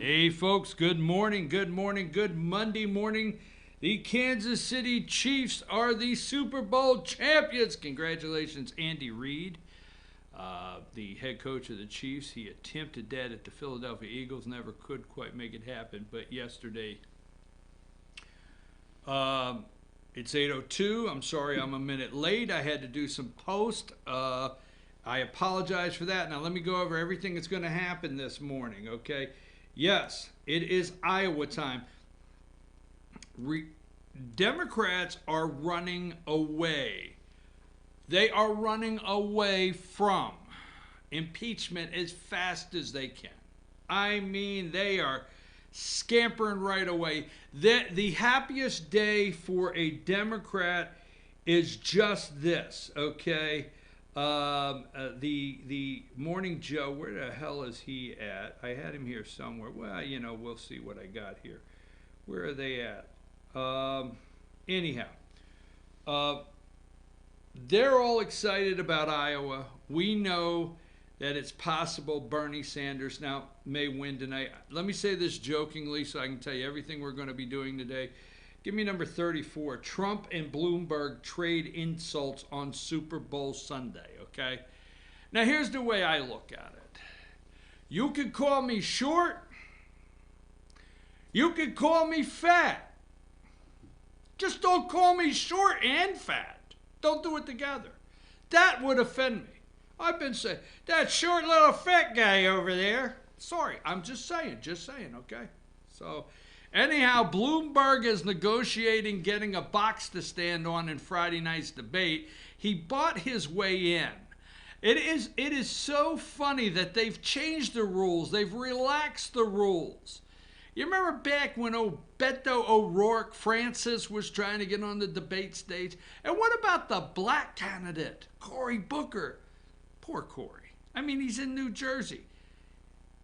Hey, folks, good morning, good morning, good Monday morning. The Kansas City Chiefs are the Super Bowl champions. Congratulations, Andy Reid, the head coach of the Chiefs. He attempted that at the Philadelphia Eagles, never could quite make it happen, but yesterday, it's 8:02. I'm sorry I'm a minute late. I had to do some post. I apologize for that. Now, let me go over everything that's going to happen this morning, okay? Yes, it is Iowa time. Democrats are running away. They are running away from impeachment as fast as they can. I mean, they are scampering right away. The happiest day for a Democrat is just this, okay? The Morning Joe, where the hell is he at? I had him here somewhere. Well, we'll see what I got here. Where are they at? Anyhow, they're all excited about Iowa. We know that it's possible Bernie Sanders now may win tonight. Let me say this jokingly so I can tell you everything we're going to be doing today. Give me number 34. Trump and Bloomberg trade insults on Super Bowl Sunday, okay? Now, here's the way I look at it. You could call me short. You could call me fat. Just don't call me short and fat. Don't do it together. That would offend me. I've been saying, that short little fat guy over there. Sorry, I'm just saying, okay? So, anyhow, Bloomberg is negotiating getting a box to stand on in Friday night's debate. He bought his way in. It is so funny that they've changed the rules. They've relaxed the rules. You remember back when Beto O'Rourke Francis was trying to get on the debate stage? And what about the black candidate, Cory Booker? Poor Cory. I mean, he's in New Jersey.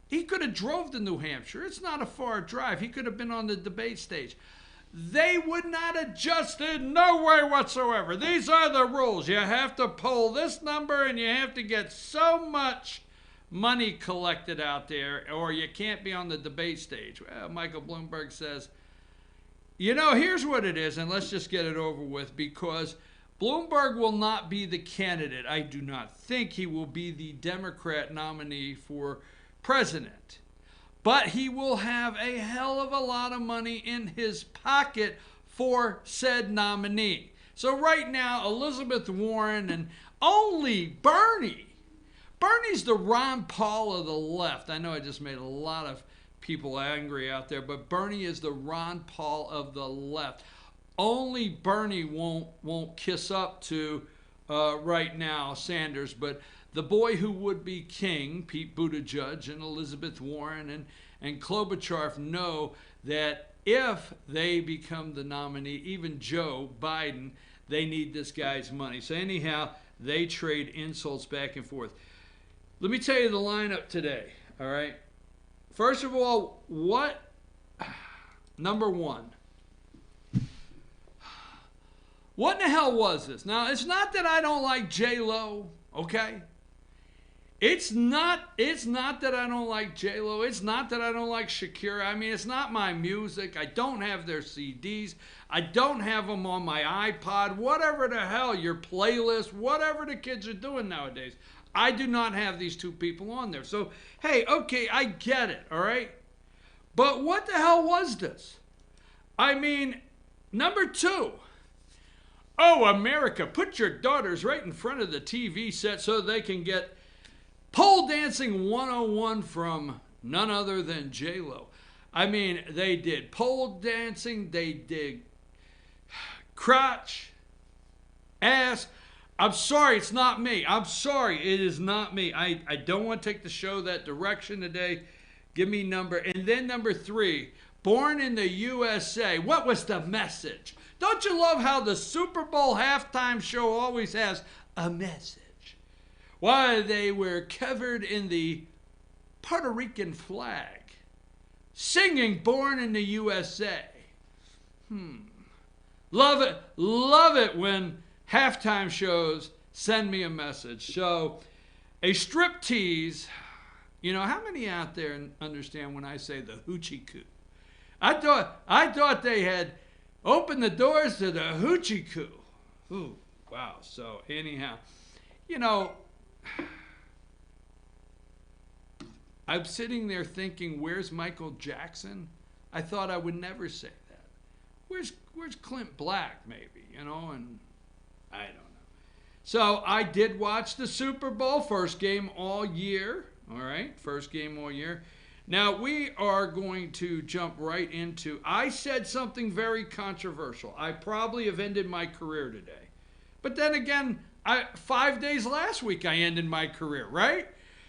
He could have drove to New Hampshire. It's not a far drive. He could have been on the debate stage. They would not adjust it, no way whatsoever. These are the rules. You have to poll this number and you have to get so much money collected out there or you can't be on the debate stage. Well, Michael Bloomberg says, here's what it is, and let's just get it over with, because Bloomberg will not be the candidate. I do not think he will be the Democrat nominee for president. But he will have a hell of a lot of money in his pocket for said nominee. So right now, Elizabeth Warren and only Bernie. Bernie's the Ron Paul of the left. I know I just made a lot of people angry out there, but Bernie is the Ron Paul of the left. Only Bernie won't kiss up to right now Sanders, but the boy who would be king, Pete Buttigieg and Elizabeth Warren and Klobuchar, know that if they become the nominee, even Joe Biden, they need this guy's money. So anyhow, they trade insults back and forth. Let me tell you the lineup today, all right? First of all, number one, what in the hell was this? Now, it's not that I don't like J-Lo, okay? It's not that I don't like J-Lo. It's not that I don't like Shakira. I mean, it's not my music. I don't have their CDs. I don't have them on my iPod. Whatever the hell, your playlist, whatever the kids are doing nowadays. I do not have these two people on there. So, hey, okay, I get it, all right? But what the hell was this? I mean, number two. Oh, America, put your daughters right in front of the TV set so they can get pole dancing 101 from none other than J-Lo. I mean, they did pole dancing, they did crotch, ass. I'm sorry, it's not me. I'm sorry, it is not me. I don't want to take the show that direction today. Give me number. And then number three, born in the USA. What was the message? Don't you love how the Super Bowl halftime show always has a message? Why, they were covered in the Puerto Rican flag, singing Born in the USA. Love it when halftime shows send me a message. So, a striptease You know, how many out there understand when I say the hoochie coo? I thought they had opened the doors to the hoochie coo. Ooh, wow. So anyhow, you know, I'm sitting there thinking, where's Michael Jackson? I thought I would never say that. Where's Clint Black, maybe, you know, and I don't know. So I did watch the Super Bowl, first game all year. All right, first game all year. Now we are going to jump right into, I said something very controversial. I probably have ended my career today. But then again, 5 days last week I ended my career, right?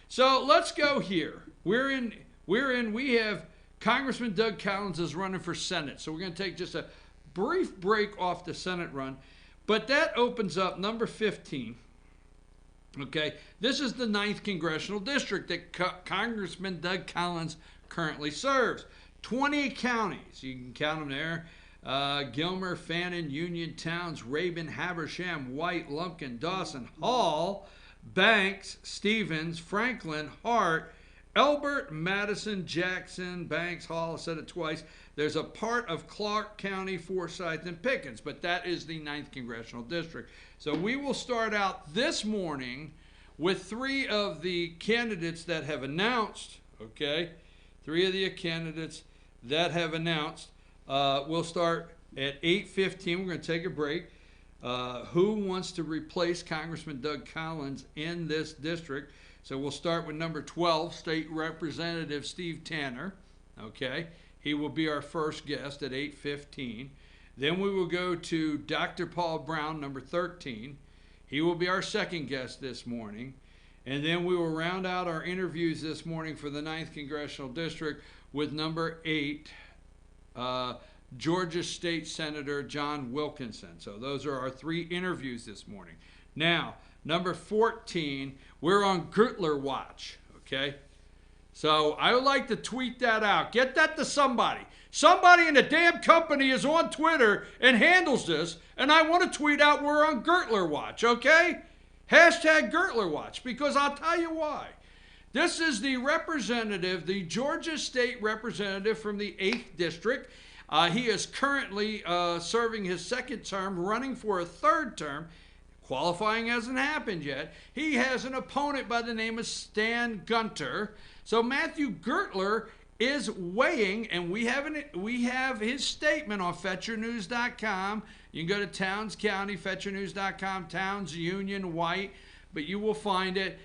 So let's go here. We have Congressman Doug Collins is running for Senate. So we're going to take just a brief break off the Senate run. But that opens up number 15. Okay, this is the 9th Congressional District that Congressman Doug Collins currently serves. 20 counties, you can count them there. Gilmer, Fannin, Union, Towns, Rabun, Habersham, White, Lumpkin, Dawson, Hall, Banks, Stevens, Franklin, Hart, Elbert, Madison, Jackson, Banks, Hall, I said it twice. There's a part of Clark County, Forsyth, and Pickens, but that is the 9th Congressional District. So we will start out this morning with 3 of the candidates that have announced, okay? 3 of the candidates that have announced. We'll start at 8:15. We're going to take a break. Who wants to replace Congressman Doug Collins in this district? So we'll start with number 12, State Representative Steve Tanner. Okay, he will be our first guest at 8:15. Then we will go to Dr. Paul Brown, number 13. He will be our second guest this morning. And then we will round out our interviews this morning for the 9th Congressional District with number 8, Georgia State Senator John Wilkinson. So those are our 3 interviews this morning. Now, number 14, we're on Gertler Watch, okay? So I would like to tweet that out. Get that to somebody. Somebody in the damn company is on Twitter and handles this, and I want to tweet out we're on Gertler Watch, okay? Hashtag Gertler Watch, because I'll tell you why. This is the representative, the Georgia State representative from the 8th District. He is currently serving his 2nd term, running for a 3rd term. Qualifying hasn't happened yet. He has an opponent by the name of Stan Gunter. So Matthew Gertler is weighing, and we have his statement on FetcherNews.com. You can go to Towns County, FetcherNews.com, Towns, Union, White, but you will find it.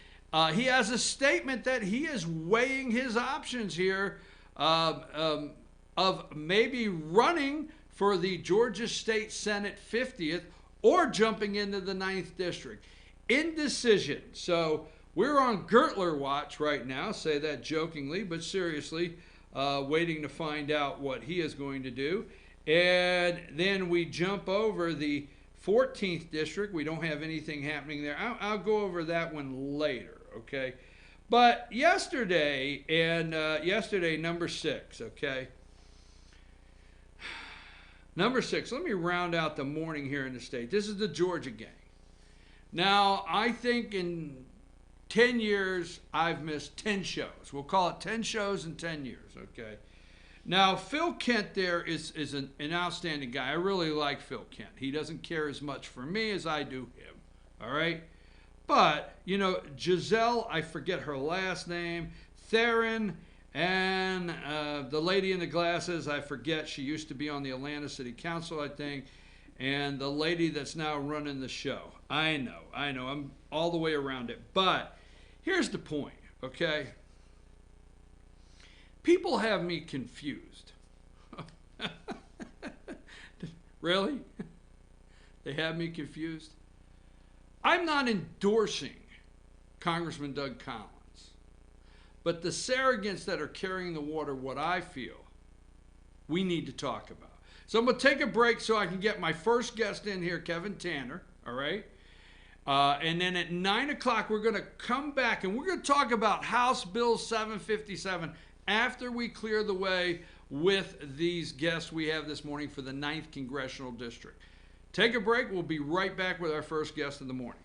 He has a statement that he is weighing his options here of maybe running for the Georgia State Senate 50th or jumping into the 9th District. Indecision. So we're on Gertler Watch right now, say that jokingly, but seriously, waiting to find out what he is going to do. And then we jump over the 14th District. We don't have anything happening there. I'll go over that one later, okay? But yesterday, number 6, okay? Number 6, let me round out the morning here in the state. This is the Georgia gang. Now, I think in 10 years, I've missed 10 shows. We'll call it 10 shows in 10 years, okay? Now, Phil Kent there is an outstanding guy. I really like Phil Kent. He doesn't care as much for me as I do him, all right? But, you know, Giselle, I forget her last name, Theron, and the lady in the glasses, I forget. She used to be on the Atlanta City Council, I think. And the lady that's now running the show. I know. I'm all the way around it. But here's the point, okay? People have me confused. Really? They have me confused? I'm not endorsing Congressman Doug Collins. But the surrogates that are carrying the water, what I feel, we need to talk about. So I'm going to take a break so I can get my first guest in here, Kevin Tanner, all right? And then at 9 o'clock, we're going to come back and we're going to talk about House Bill 757 after we clear the way with these guests we have this morning for the 9th Congressional District. Take a break. We'll be right back with our first guest in the morning.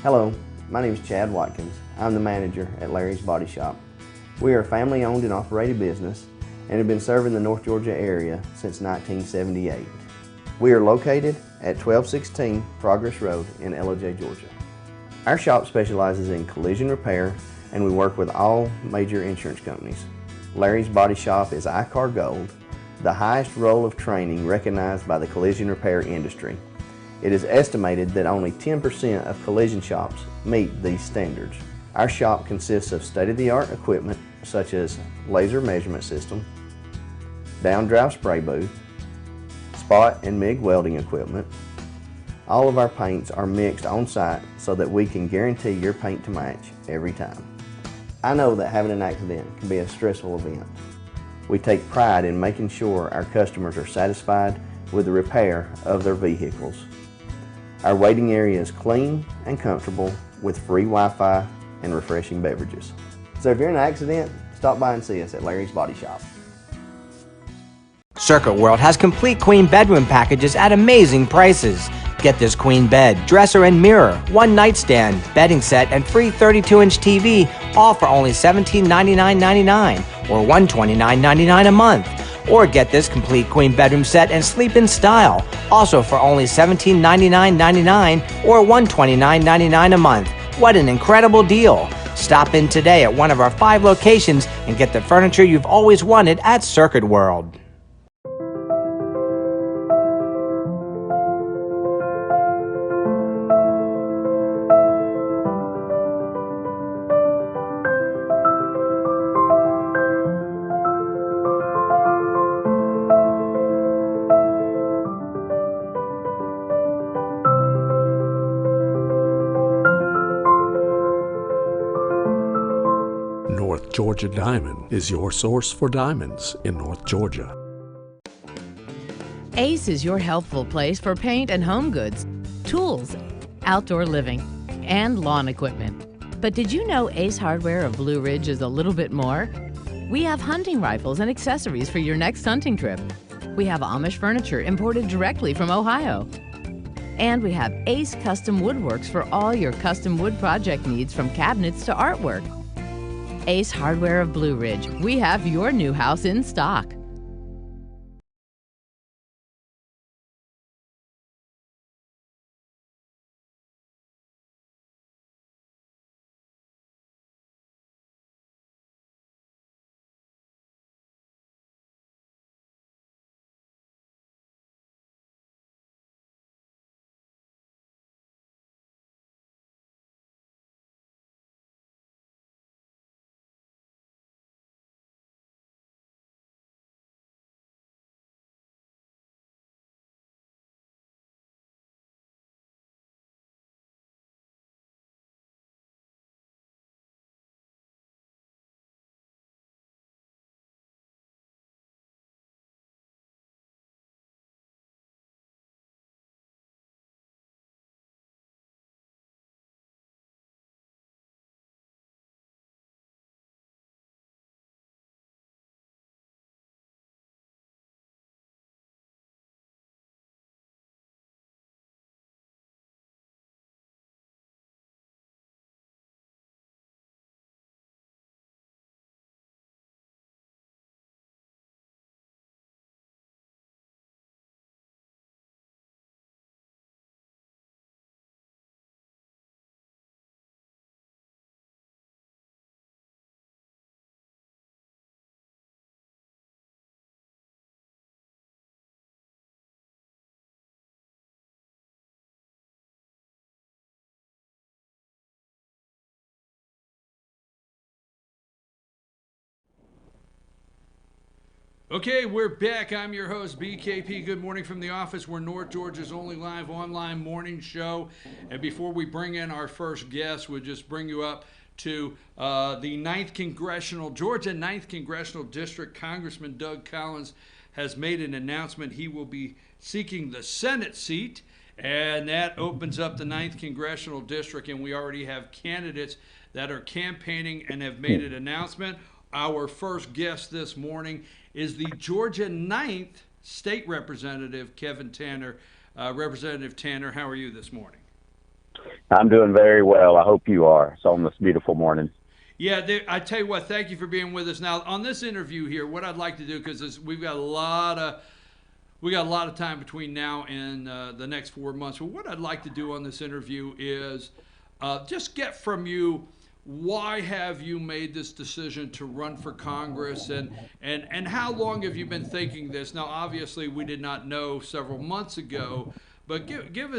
Hello, my name is Chad Watkins. I'm the manager at Larry's Body Shop. We are a family-owned and operated business and have been serving the North Georgia area since 1978. We are located at 1216 Progress Road in Ellijay, Georgia. Our shop specializes in collision repair and we work with all major insurance companies. Larry's Body Shop is ICAR Gold, the highest role of training recognized by the collision repair industry. It is estimated that only 10% of collision shops meet these standards. Our shop consists of state-of-the-art equipment such as laser measurement system, down-drive spray booth, spot and MIG welding equipment. All of our paints are mixed on site so that we can guarantee your paint to match every time. I know that having an accident can be a stressful event. We take pride in making sure our customers are satisfied with the repair of their vehicles. Our waiting area is clean and comfortable with free Wi-Fi and refreshing beverages. So if you're in an accident, stop by and see us at Larry's Body Shop. Circuit World has complete queen bedroom packages at amazing prices. Get this queen bed, dresser and mirror, one nightstand, bedding set, and free 32-inch TV, all for only $1799.99 or $129.99 a month. Or get this complete queen bedroom set and sleep in style, also for only $1799.99 or $129.99 a month. What an incredible deal! Stop in today at one of our 5 locations and get the furniture you've always wanted at Circuit World. North Georgia Diamond is your source for diamonds in North Georgia. Ace is your healthful place for paint and home goods, tools, outdoor living, and lawn equipment. But did you know Ace Hardware of Blue Ridge is a little bit more? We have hunting rifles and accessories for your next hunting trip. We have Amish furniture imported directly from Ohio. And we have Ace Custom Woodworks for all your custom wood project needs, from cabinets to artwork. Ace Hardware of Blue Ridge. We have your new house in stock. Okay, we're back. I'm your host, BKP. Good morning from the office. We're North Georgia's only live online morning show. And before we bring in our first guest, we'll just bring you up to the Georgia 9th Congressional District. Congressman Doug Collins has made an announcement. He will be seeking the Senate seat, and that opens up the 9th Congressional District, and we already have candidates that are campaigning and have made an announcement. Our first guest this morning is the Georgia 9th State Representative, Kevin Tanner. Representative Tanner, how are you this morning? I'm doing very well. I hope you are. So on this beautiful morning. Yeah, I tell you what, thank you for being with us. Now, on this interview here, what I'd like to do, because we've got a lot of time between now and the next 4 months. But what I'd like to do on this interview is just get from you, why have you made this decision to run for Congress, and how long have you been thinking this? Now, obviously, we did not know several months ago, but give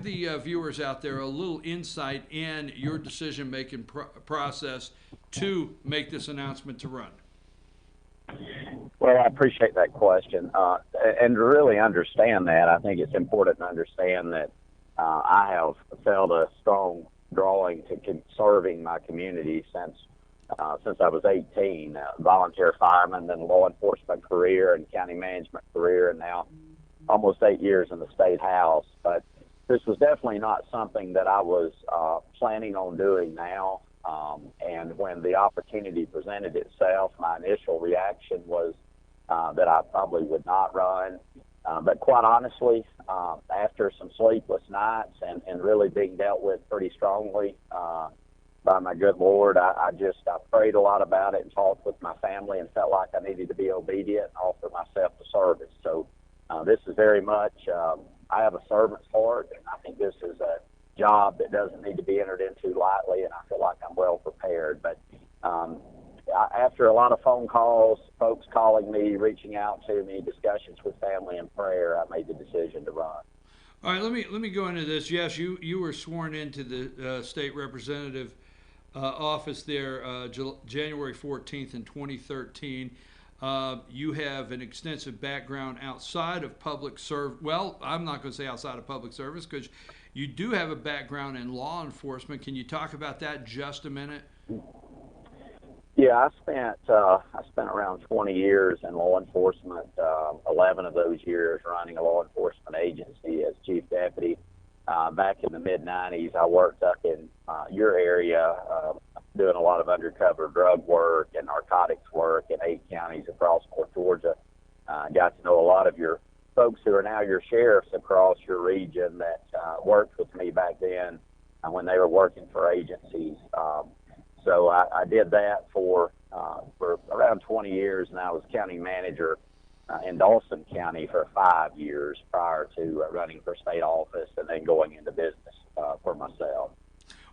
the viewers out there a little insight in your decision making process to make this announcement to run. Well, I appreciate that question. And to really understand that, I think it's important to understand that I have felt a strong drawing to serving my community since I was 18. Volunteer fireman, then law enforcement career and county management career, and now almost 8 years in the state house. But this was definitely not something that I was planning on doing now. And when the opportunity presented itself, my initial reaction was that I probably would not run. But quite honestly, after some sleepless nights and really being dealt with pretty strongly by my good Lord, I prayed a lot about it and talked with my family and felt like I needed to be obedient and offer myself to service. So this is very much, I have a servant's heart, and I think this is a job that doesn't need to be entered into lightly, and I feel like I'm well prepared. But after a lot of phone calls, folks calling me, reaching out to me, discussions with family and prayer, I made the decision to run. All right, let me go into this. Yes, you were sworn into the state representative office there January 14th in 2013. You have an extensive background outside of public service. Well, I'm not going to say outside of public service, because you do have a background in law enforcement. Can you talk about that just a minute? Yeah, I spent around 20 years in law enforcement, 11 of those years running a law enforcement agency as chief deputy. Back in the mid-'90s, I worked up in your area doing a lot of undercover drug work and narcotics work in 8 counties across North Georgia. Got to know a lot of your folks who are now your sheriffs across your region that worked with me back then when they were working for agencies. So I did that for around 20 years, and I was county manager in Dawson County for 5 years prior to running for state office and then going into business for myself.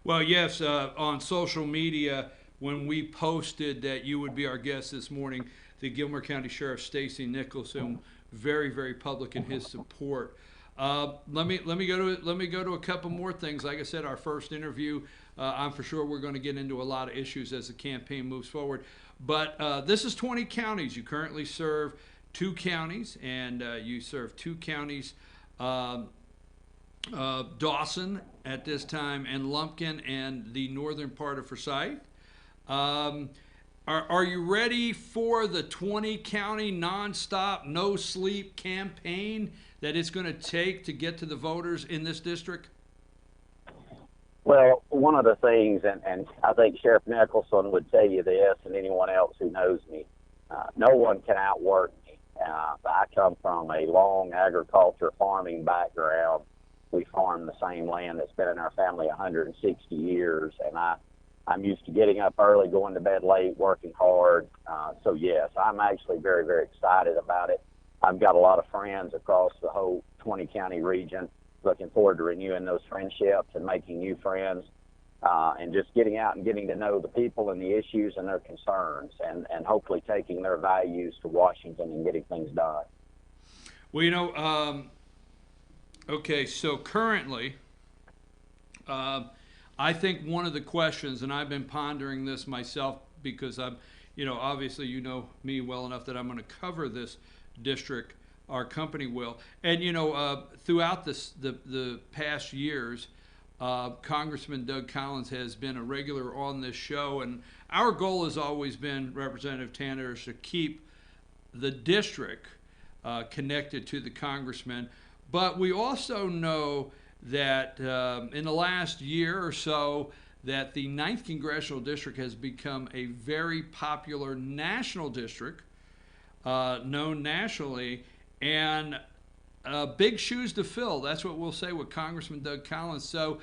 Well, yes, on social media, when we posted that you would be our guest this morning, the Gilmer County Sheriff Stacy Nicholson, very, very public in his support. Let me go to a couple more things. Like I said, our first interview, I'm for sure we're going to get into a lot of issues as the campaign moves forward. But this is 20 counties. You currently serve 2 counties, and you serve 2 counties, Dawson at this time, and Lumpkin, and the northern part of Forsyth. Are you ready for the 20-county nonstop, no-sleep campaign that it's going to take to get to the voters in this district? Well, one of the things, and I think Sheriff Nicholson would tell you this, and anyone else who knows me, no one can outwork me. I come from a long agriculture farming background. We farm the same land that's been in our family 160 years, and I'm used to getting up early, going to bed late, working hard. So, yes, I'm actually very, very excited about it. I've got a lot of friends across the whole 20-county region. Looking forward to renewing those friendships and making new friends and just getting out and getting to know the people and the issues and their concerns and hopefully taking their values to Washington and getting things done. Well, you know, okay, so currently, I think one of the questions, and I've been pondering this myself because I'm, obviously you know me well enough that I'm going to cover this district, our company will. And, throughout the past years, Congressman Doug Collins has been a regular on this show, and our goal has always been, Representative Tanner, is to keep the district connected to the congressman. But we also know that in the last year or so, that the 9th Congressional District has become a very popular national district, known nationally, and big shoes to fill. That's what we'll say with Congressman Doug Collins. So,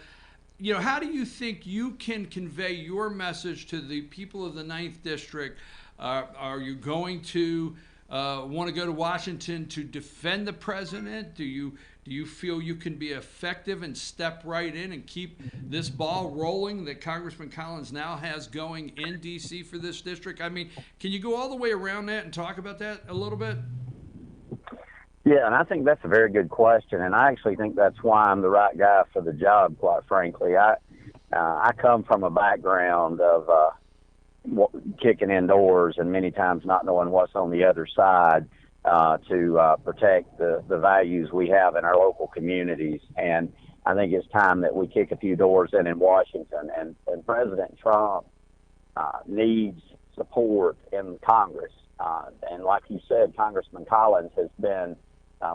how do you think you can convey your message to the people of the 9th District? Are you going to want to go to Washington to defend the president? Do you feel you can be effective and step right in and keep this ball rolling that Congressman Collins now has going in D.C. for this district? I mean, can you go all the way around that and talk about that a little bit? Yeah, and I think that's a very good question, and I actually think that's why I'm the right guy for the job, quite frankly. I come from a background of kicking indoors and many times not knowing what's on the other side to protect the values we have in our local communities. And I think it's time that we kick a few doors in Washington. And President Trump needs support in Congress. And like you said, Congressman Collins has been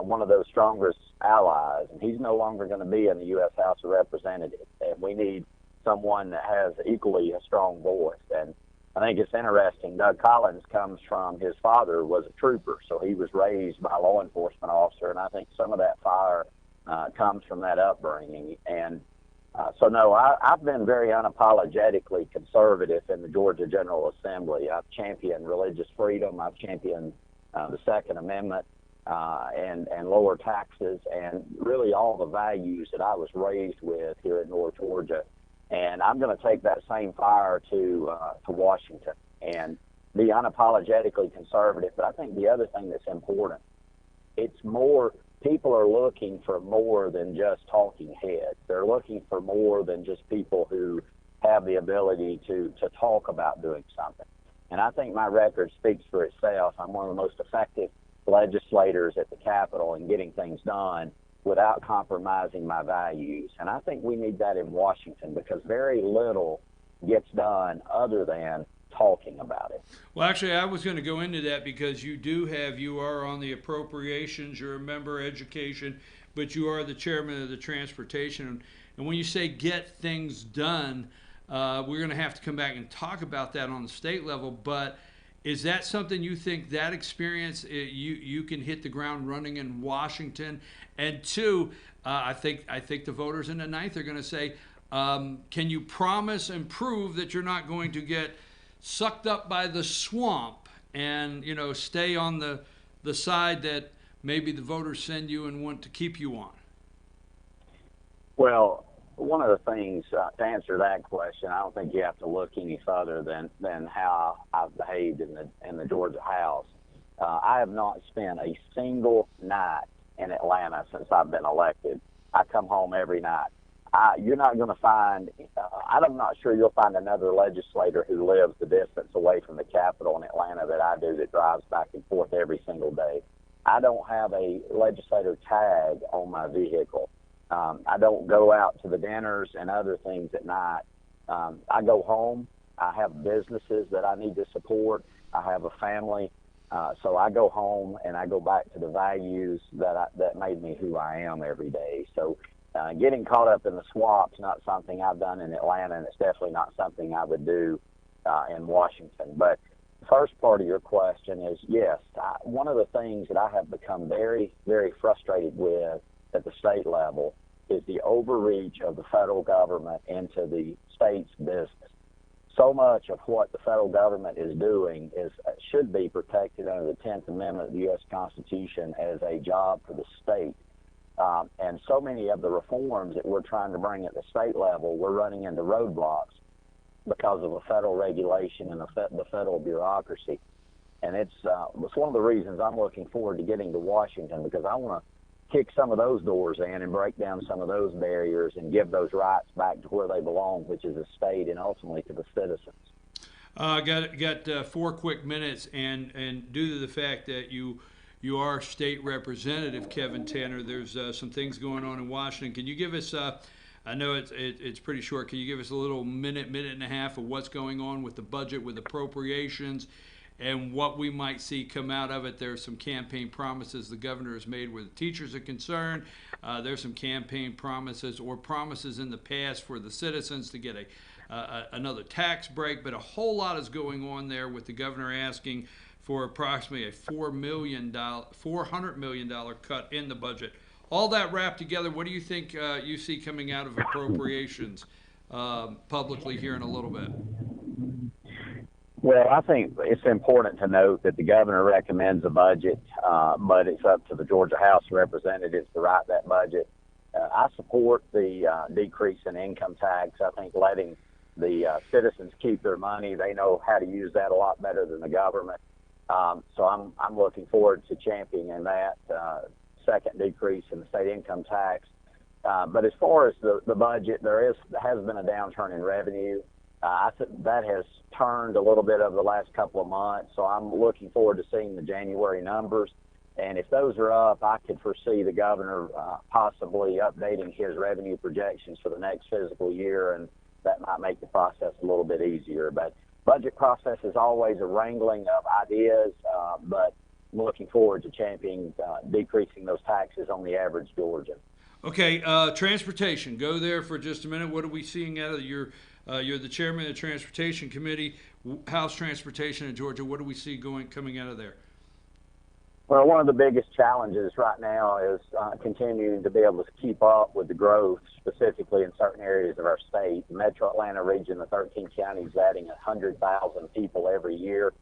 one of those strongest allies, and he's no longer going to be in the U.S. House of Representatives. And we need someone that has equally a strong voice. And I think it's interesting. Doug Collins comes from, his father was a trooper, so he was raised by a law enforcement officer, and I think some of that fire comes from that upbringing. And so, no, I've been very unapologetically conservative in the Georgia General Assembly. I've championed religious freedom. I've championed the Second Amendment and lower taxes and really all the values that I was raised with here in North Georgia. And I'm going to take that same fire to Washington and be unapologetically conservative. But I think the other thing that's important, it's more, people are looking for more than just talking heads. They're looking for more than just people who have the ability to talk about doing something. And I think my record speaks for itself. I'm one of the most effective legislators at the Capitol in getting things done without compromising my values. And I think we need that in Washington because very little gets done other than talking about it. Well, actually, I was going to go into that because you are on the appropriations, you're a member of education, but you are the chairman of the transportation. And when you say get things done, we're going to have to come back and talk about that on the state level. But is that something you think that experience, you can hit the ground running in Washington? And two, I think the voters in the 9th are going to say, can you promise and prove that you're not going to get sucked up by the swamp and stay on the side that maybe the voters send you and want to keep you on? Well, one of the things to answer that question, I don't think you have to look any further than how I've behaved in the Georgia House. I have not spent a single night in Atlanta since I've been elected. I come home every night. You're not going to find, I'm not sure you'll find another legislator who lives the distance away from the Capitol in Atlanta that I do that drives back and forth every single day. I don't have a legislator tag on my vehicle. I don't go out to the dinners and other things at night. I go home. I have businesses that I need to support. I have a family. So I go home and I go back to the values that made me who I am every day. So getting caught up in the swamp is not something I've done in Atlanta, and it's definitely not something I would do in Washington. But the first part of your question is, yes, one of the things that I have become very, very frustrated with at the state level is the overreach of the federal government into the state's business. So much of what the federal government is doing should be protected under the 10th Amendment of the U.S. Constitution as a job for the state. And so many of the reforms that we're trying to bring at the state level, we're running into roadblocks because of a federal regulation and the federal bureaucracy. And it's one of the reasons I'm looking forward to getting to Washington, because I want to kick some of those doors in and break down some of those barriers and give those rights back to where they belong, which is the state and ultimately to the citizens. Got 4 quick minutes, and due to the fact that you are state representative, Kevin Tanner, there's some things going on in Washington. Can you give us, I know it's pretty short, can you give us a little minute and a half of what's going on with the budget, with appropriations, and what we might see come out of it? There's some campaign promises the governor has made where the teachers are concerned. There's some campaign promises or promises in the past for the citizens to get another tax break, but a whole lot is going on there with the governor asking for approximately a $400 million cut in the budget all that wrapped together, what do you think you see coming out of appropriations publicly here in a little bit? Well, I think it's important to note that the governor recommends a budget, but it's up to the Georgia House of Representatives to write that budget. I support the decrease in income tax. I think letting the citizens keep their money, they know how to use that a lot better than the government. So I'm looking forward to championing that second decrease in the state income tax. But as far as the budget, there has been a downturn in revenue. I think that has turned a little bit over the last couple of months, so I'm looking forward to seeing the January numbers. And if those are up, I could foresee the governor possibly updating his revenue projections for the next fiscal year, and that might make the process a little bit easier. But budget process is always a wrangling of ideas, but I'm looking forward to championing decreasing those taxes on the average Georgian. Okay, transportation. Go there for just a minute. What are we seeing out of you're the chairman of the Transportation Committee, House Transportation in Georgia. What do we see coming out of there? Well, one of the biggest challenges right now is continuing to be able to keep up with the growth, specifically in certain areas of our state. The Metro Atlanta region, the 13 counties, adding 100,000 people every year.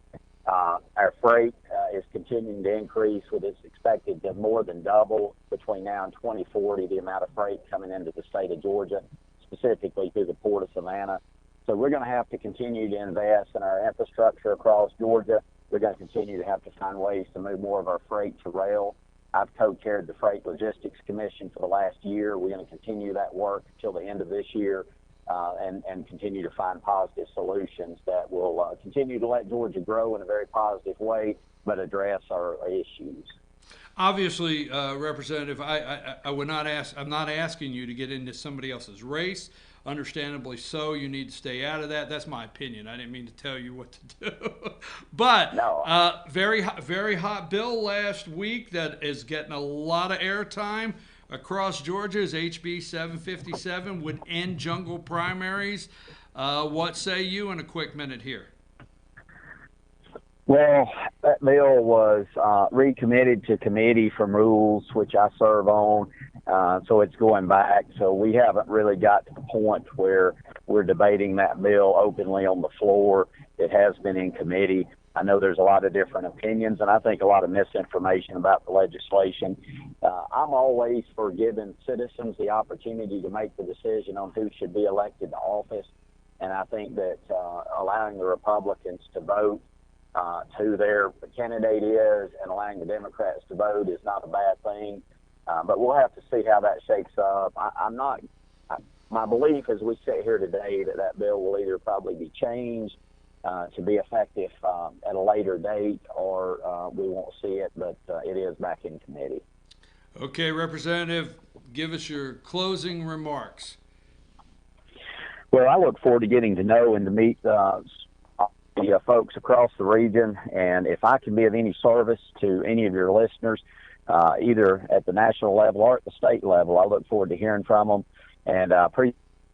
Our freight is continuing to increase, with it's expected to more than double between now and 2040, the amount of freight coming into the state of Georgia, specifically through the Port of Savannah. So we're going to have to continue to invest in our infrastructure across Georgia. We're going to continue to have to find ways to move more of our freight to rail. I've co-chaired the Freight Logistics Commission for the last year. We're going to continue that work until the end of this year and continue to find positive solutions that will continue to let Georgia grow in a very positive way, but address our issues. Obviously, Representative, I would not ask. I'm not asking you to get into somebody else's race. Understandably so. You need to stay out of that. That's my opinion. I didn't mean to tell you what to do. But no. Very hot bill last week that is getting a lot of airtime across Georgia is HB 757 would end jungle primaries. What say you in a quick minute here? Well, that bill was recommitted to committee from rules, which I serve on, so it's going back. So we haven't really got to the point where we're debating that bill openly on the floor. It has been in committee. I know there's a lot of different opinions, and I think a lot of misinformation about the legislation. I'm always for giving citizens the opportunity to make the decision on who should be elected to office, and I think that allowing the Republicans to vote who their candidate is and allowing the Democrats to vote is not a bad thing. But we'll have to see how that shakes up. My belief as we sit here today that bill will either probably be changed to be effective at a later date, or we won't see it, but it is back in committee. Okay, Representative, give us your closing remarks. Well, I look forward to getting to know and to meet the folks across the region, and if I can be of any service to any of your listeners, either at the national level or at the state level, I look forward to hearing from them. And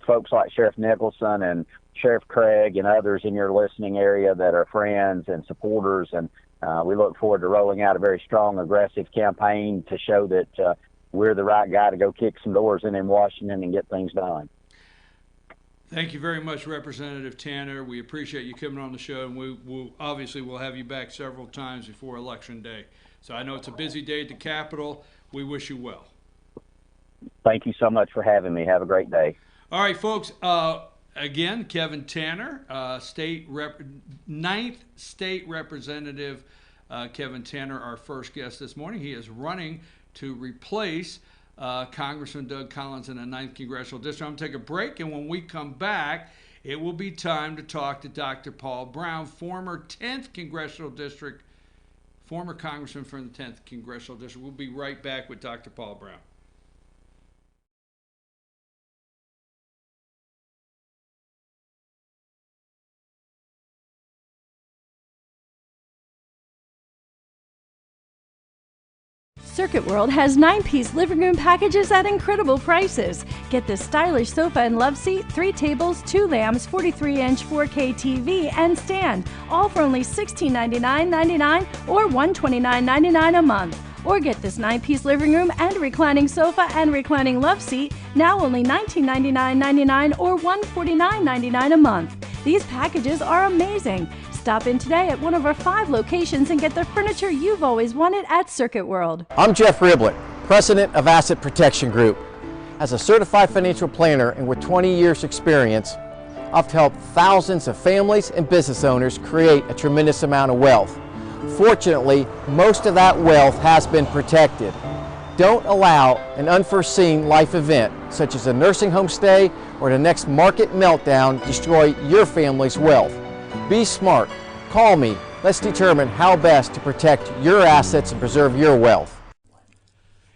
folks like Sheriff Nicholson and Sheriff Craig and others in your listening area that are friends and supporters, and we look forward to rolling out a very strong, aggressive campaign to show that we're the right guy to go kick some doors in Washington and get things done. Thank you very much, Representative Tanner. We appreciate you coming on the show, and we'll have you back several times before Election Day. So I know it's a busy day at the Capitol. We wish you well. Thank you so much for having me. Have a great day. All right, folks. Again, Kevin Tanner, 9th State Representative Kevin Tanner, our first guest this morning. He is running to replace Congressman Doug Collins in the 9th Congressional District. I'm going to take a break, and when we come back, it will be time to talk to Dr. Paul Brown, former 10th Congressional District, former Congressman from the 10th Congressional District. We'll be right back with Dr. Paul Brown. Circuit World has 9-piece living room packages at incredible prices. Get this stylish sofa and love seat, 3 tables, 2 lamps, 43-inch 4K TV, and stand, all for only $1699.99 or $129.99 a month. Or get this 9-piece living room and reclining sofa and reclining love seat, now only $1999.99 or $149.99 a month. These packages are amazing. Stop in today at one of our 5 locations and get the furniture you've always wanted at Circuit World. I'm Jeff Riblett, President of Asset Protection Group. As a certified financial planner and with 20 years experience, I've helped thousands of families and business owners create a tremendous amount of wealth. Fortunately, most of that wealth has been protected. Don't allow an unforeseen life event, such as a nursing home stay or the next market meltdown, destroy your family's wealth. Be smart. Call me. Let's determine how best to protect your assets and preserve your wealth.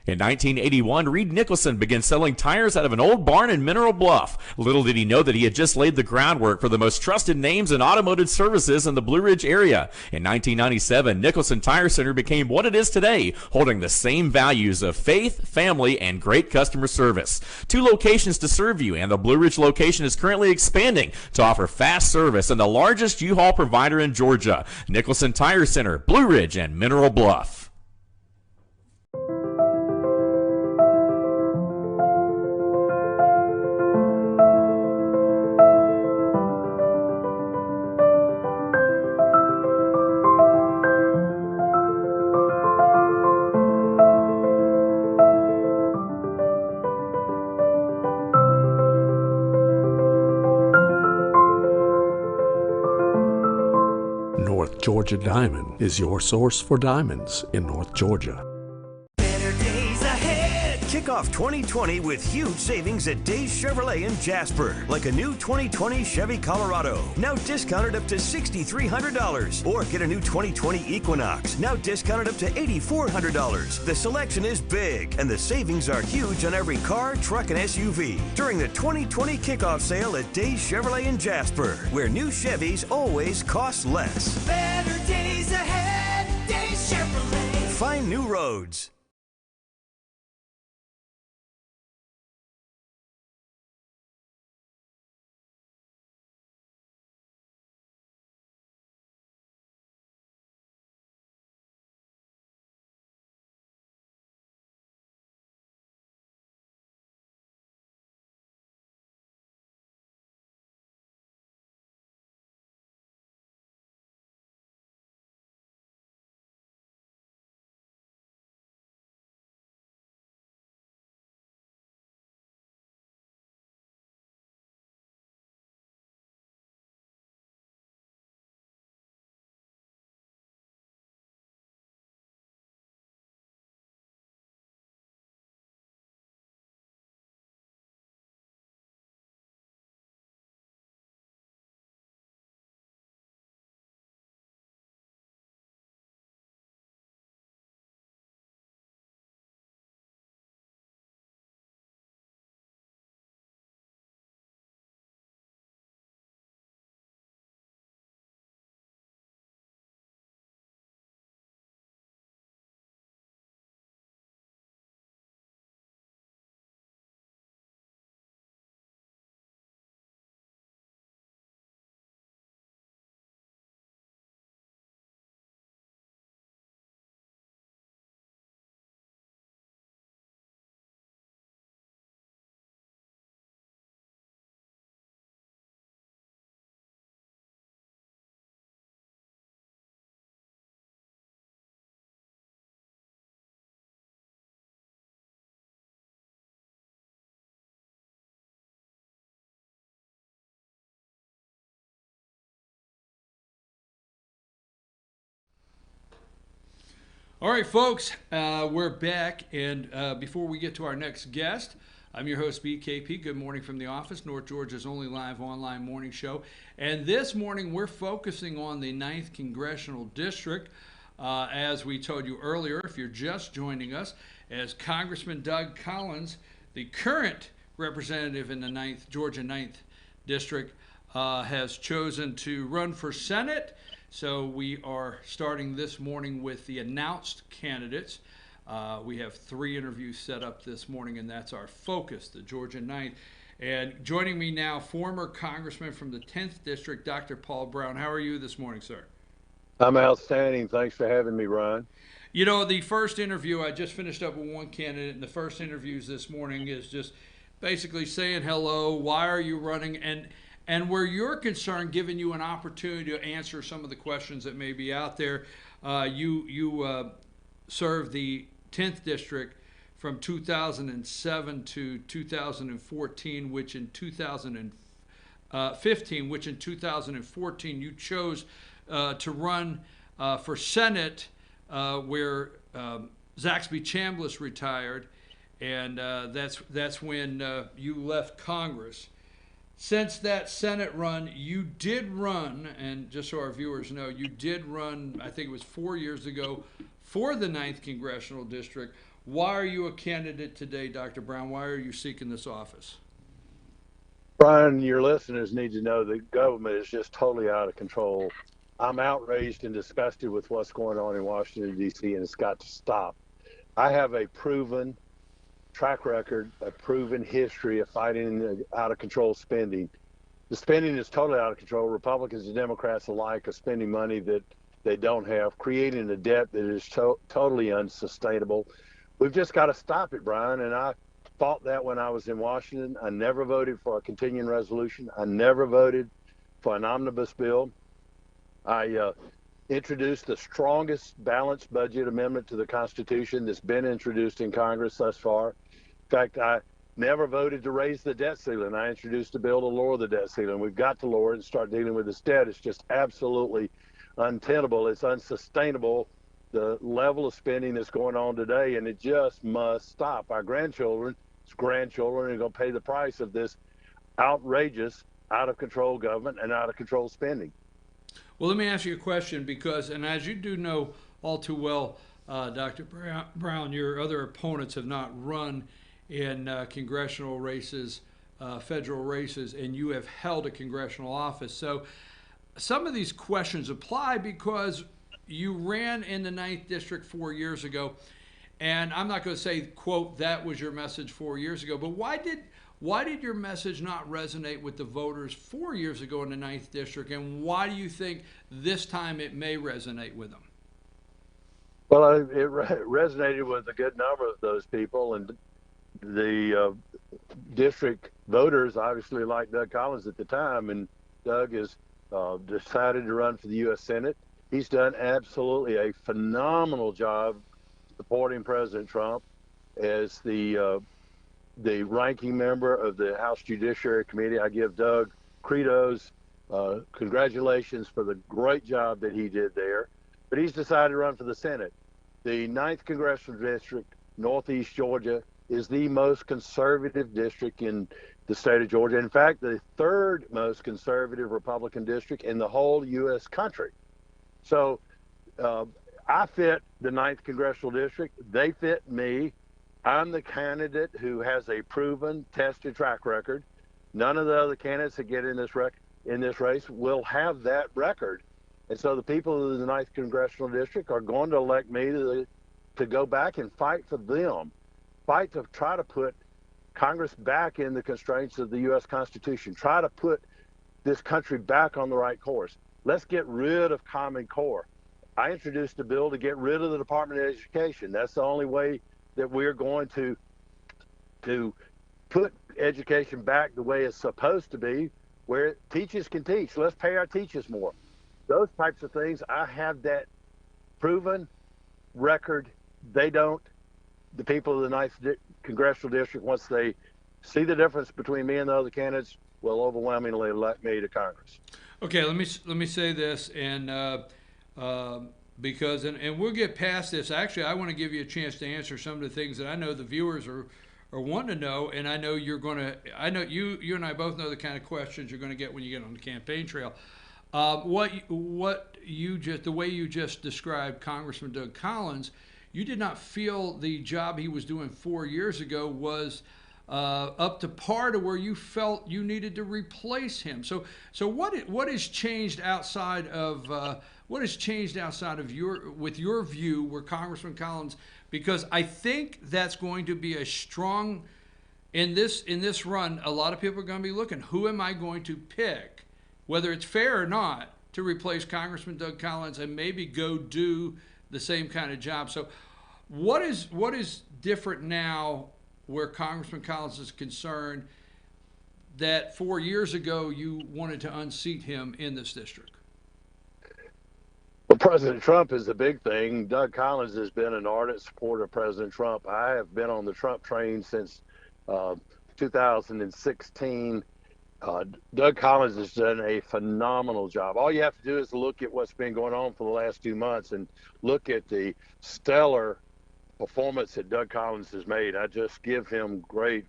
In 1981, Reed Nicholson began selling tires out of an old barn in Mineral Bluff. Little did he know that he had just laid the groundwork for the most trusted names in automotive services in the Blue Ridge area. In 1997, Nicholson Tire Center became what it is today, holding the same values of faith, family, and great customer service. 2 locations to serve you, and the Blue Ridge location is currently expanding to offer fast service and the largest U-Haul provider in Georgia. Nicholson Tire Center, Blue Ridge, and Mineral Bluff. North Georgia Diamond is your source for diamonds in North Georgia. Better days ahead. Kick off 2020 with huge savings at Days Chevrolet in Jasper. Like a new 2020 Chevy Colorado, now discounted up to $6,300. Or get a new 2020 Equinox, now discounted up to $8,400. The selection is big, and the savings are huge on every car, truck, and SUV. During the 2020 kickoff sale at Days Chevrolet in Jasper, where new Chevys always cost less. Better days ahead, Days Chevrolet. Find new roads. All right, folks, we're back, and before we get to our next guest, I'm your host, BKP. Good morning from the office, North Georgia's only live online morning show. And this morning, we're focusing on the 9th Congressional District. As we told you earlier, if you're just joining us, as Congressman Doug Collins, the current representative in the Georgia 9th District, has chosen to run for Senate. So we are starting this morning with the announced candidates. We have 3 interviews set up this morning, and that's our focus, the Georgia 9th. And joining me now, former Congressman from the 10th District, Dr. Paul Brown. How are you this morning, sir? I'm outstanding. Thanks for having me, Ryan. You know, the first interview, I just finished up with one candidate, and the first interviews this morning is just basically saying hello, why are you running, and where you're concerned, giving you an opportunity to answer some of the questions that may be out there. You served the 10th district from 2007 to 2014, which in 2015, which in 2014 you chose to run for Senate, where Zaxby Chambliss retired, and that's when you left Congress. Since that Senate run, you did run, and just so our viewers know, you did run, I think it was 4 years ago, for the 9th Congressional District. Why are you a candidate today, Dr. Brown? Why are you seeking this office? Brian, your listeners need to know the government is just totally out of control. I'm outraged and disgusted with what's going on in Washington, D.C., and it's got to stop. I have a proven track record, a proven history of fighting out of control spending. The spending is totally out of control. Republicans and Democrats alike are spending money that they don't have, creating a debt that is totally unsustainable. We've just got to stop it, Brian, and I fought that when I was in Washington. I never voted for a continuing resolution. I never voted for an omnibus bill. I introduced the strongest balanced budget amendment to the Constitution that's been introduced in Congress thus far. In fact, I never voted to raise the debt ceiling. I introduced a bill to lower the debt ceiling. We've got to lower it and start dealing with this debt. It's just absolutely untenable. It's unsustainable, the level of spending that's going on today, and it just must stop. Our grandchildren are going to pay the price of this outrageous, out-of-control government and out-of-control spending. Well, let me ask you a question, because, and as you do know all too well, Dr. Brown, your other opponents have not run in congressional races, federal races, and you have held a congressional office. So some of these questions apply because you ran in the 9th District 4 years ago, and I'm not going to say, quote, that was your message 4 years ago, but why did your message not resonate with the voters 4 years ago in the 9th District, and why do you think this time it may resonate with them? Well, it resonated with a good number of those people, and the district voters obviously liked Doug Collins at the time, and Doug has decided to run for the U.S. Senate. He's done absolutely a phenomenal job supporting President Trump as the ranking member of the House Judiciary Committee. I give Doug Credos congratulations for the great job that he did there. But he's decided to run for the Senate. The 9th Congressional District, Northeast Georgia, is the most conservative district in the state of Georgia. In fact, the 3rd most conservative Republican district in the whole U.S. country. So I fit the 9th Congressional District. They fit me. I'm the candidate who has a proven, tested track record. None of the other candidates that get in this race will have that record. And so the people of the 9th Congressional District are going to elect me to go back and fight for them, fight to try to put Congress back in the constraints of the U.S. Constitution, try to put this country back on the right course. Let's get rid of Common Core. I introduced a bill to get rid of the Department of Education. That's the only way that we're going to put education back the way it's supposed to be, where teachers can teach. Let's pay our teachers more. Those types of things, I have that proven record. They don't. The people of the 9th Congressional District, once they see the difference between me and the other candidates, will overwhelmingly elect me to Congress. Okay, let me say this, and because we'll get past this. Actually, I want to give you a chance to answer some of the things that I know the viewers are wanting to know, and I know you're going to. I know you and I both know the kind of questions you're going to get when you get on the campaign trail. The way you just described Congressman Doug Collins, you did not feel the job he was doing 4 years ago was up to par to where you felt you needed to replace him. So what has changed outside of your view where Congressman Collins? Because I think that's going to be a strong in this run. A lot of people are going to be looking, who am I going to pick, whether it's fair or not, to replace Congressman Doug Collins and maybe go do the same kind of job. So what is different now where Congressman Collins is concerned that 4 years ago you wanted to unseat him in this district? Well, President Trump is the big thing. Doug Collins has been an ardent supporter of President Trump. I have been on the Trump train since 2016. Doug Collins has done a phenomenal job. All you have to do is look at what's been going on for the last 2 months and look at the stellar performance that Doug Collins has made. I just give him great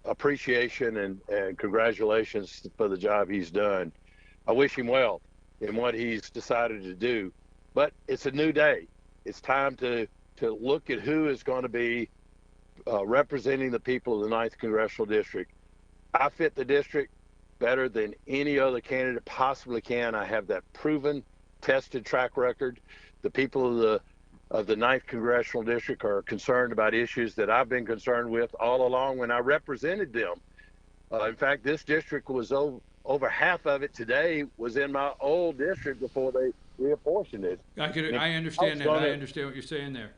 appreciation and congratulations for the job he's done. I wish him well in what he's decided to do. But it's a new day. It's time to look at who is going to be representing the people of the 9th Congressional District. I fit the district better than any other candidate possibly can. I have that proven, tested track record. The people of the 9th Congressional District are concerned about issues that I've been concerned with all along when I represented them. In fact, this district was over half of it today was in my old district before they reapportioned it. I understand that. I understand what you're saying there.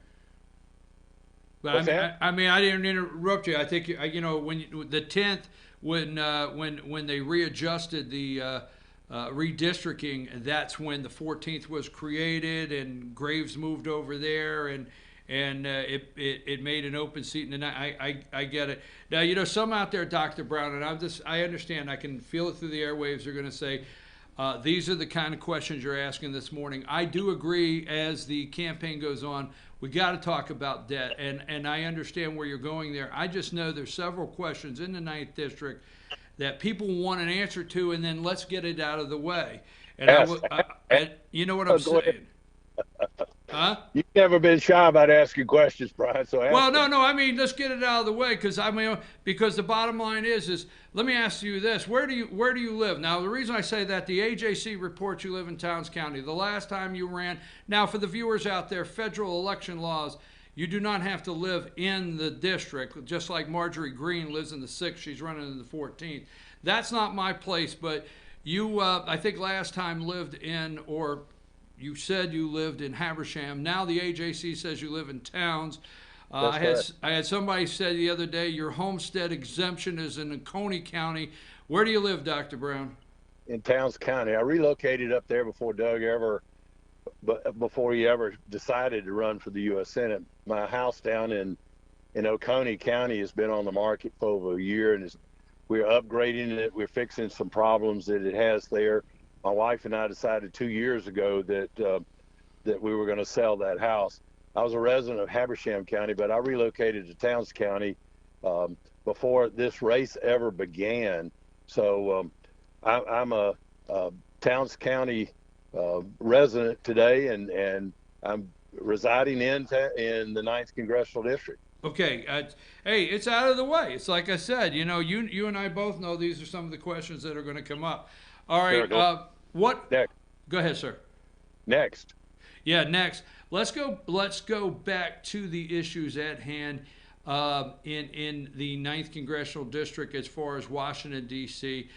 But I mean, I didn't interrupt you. I think when the 10th, when they readjusted the redistricting, that's when the 14th was created, and Graves moved over there, and it made an open seat. And I get it. Now, some out there, Dr. Brown, and I understand. I can feel it through the airwaves. They're going to say, these are the kind of questions you're asking this morning. I do agree. As the campaign goes on, we got to talk about debt, and I understand where you're going there. I just know there's several questions in the 9th District that people want an answer to, and then let's get it out of the way. And you know what I'm saying? Huh? You've never been shy about asking questions, Brian. So no. I mean, let's get it out of the way, because because the bottom line is let me ask you this: where do you live? Now, the reason I say that, the AJC reports you live in Towns County. The last time you ran, now for the viewers out there, federal election laws, you do not have to live in the district. Just like Marjorie Greene lives in the 6th, she's running in the 14th. That's not my place, but you, I think last time lived in, or you said you lived in Habersham. Now the AJC says you live in Towns. I had somebody say the other day your homestead exemption is in Coney County. Where do you live, Dr. Brown? In Towns County. I relocated up there before before he ever decided to run for the U.S. Senate. My house down in Oconee County has been on the market for over a year, and we're upgrading it. We're fixing some problems that it has there. My wife and I decided 2 years ago that we were going to sell that house. I was a resident of Habersham County, but I relocated to Towns County before this race ever began. So I'm a Towns County resident today, and I'm residing in the 9th Congressional District. Okay. Hey, it's out of the way. It's like I said, you and I both know these are some of the questions that are going to come up. All right. Sure, what? Next. Go ahead, sir. Next. Yeah, next. Let's go back to the issues at hand in the 9th Congressional District as far as Washington, D.C.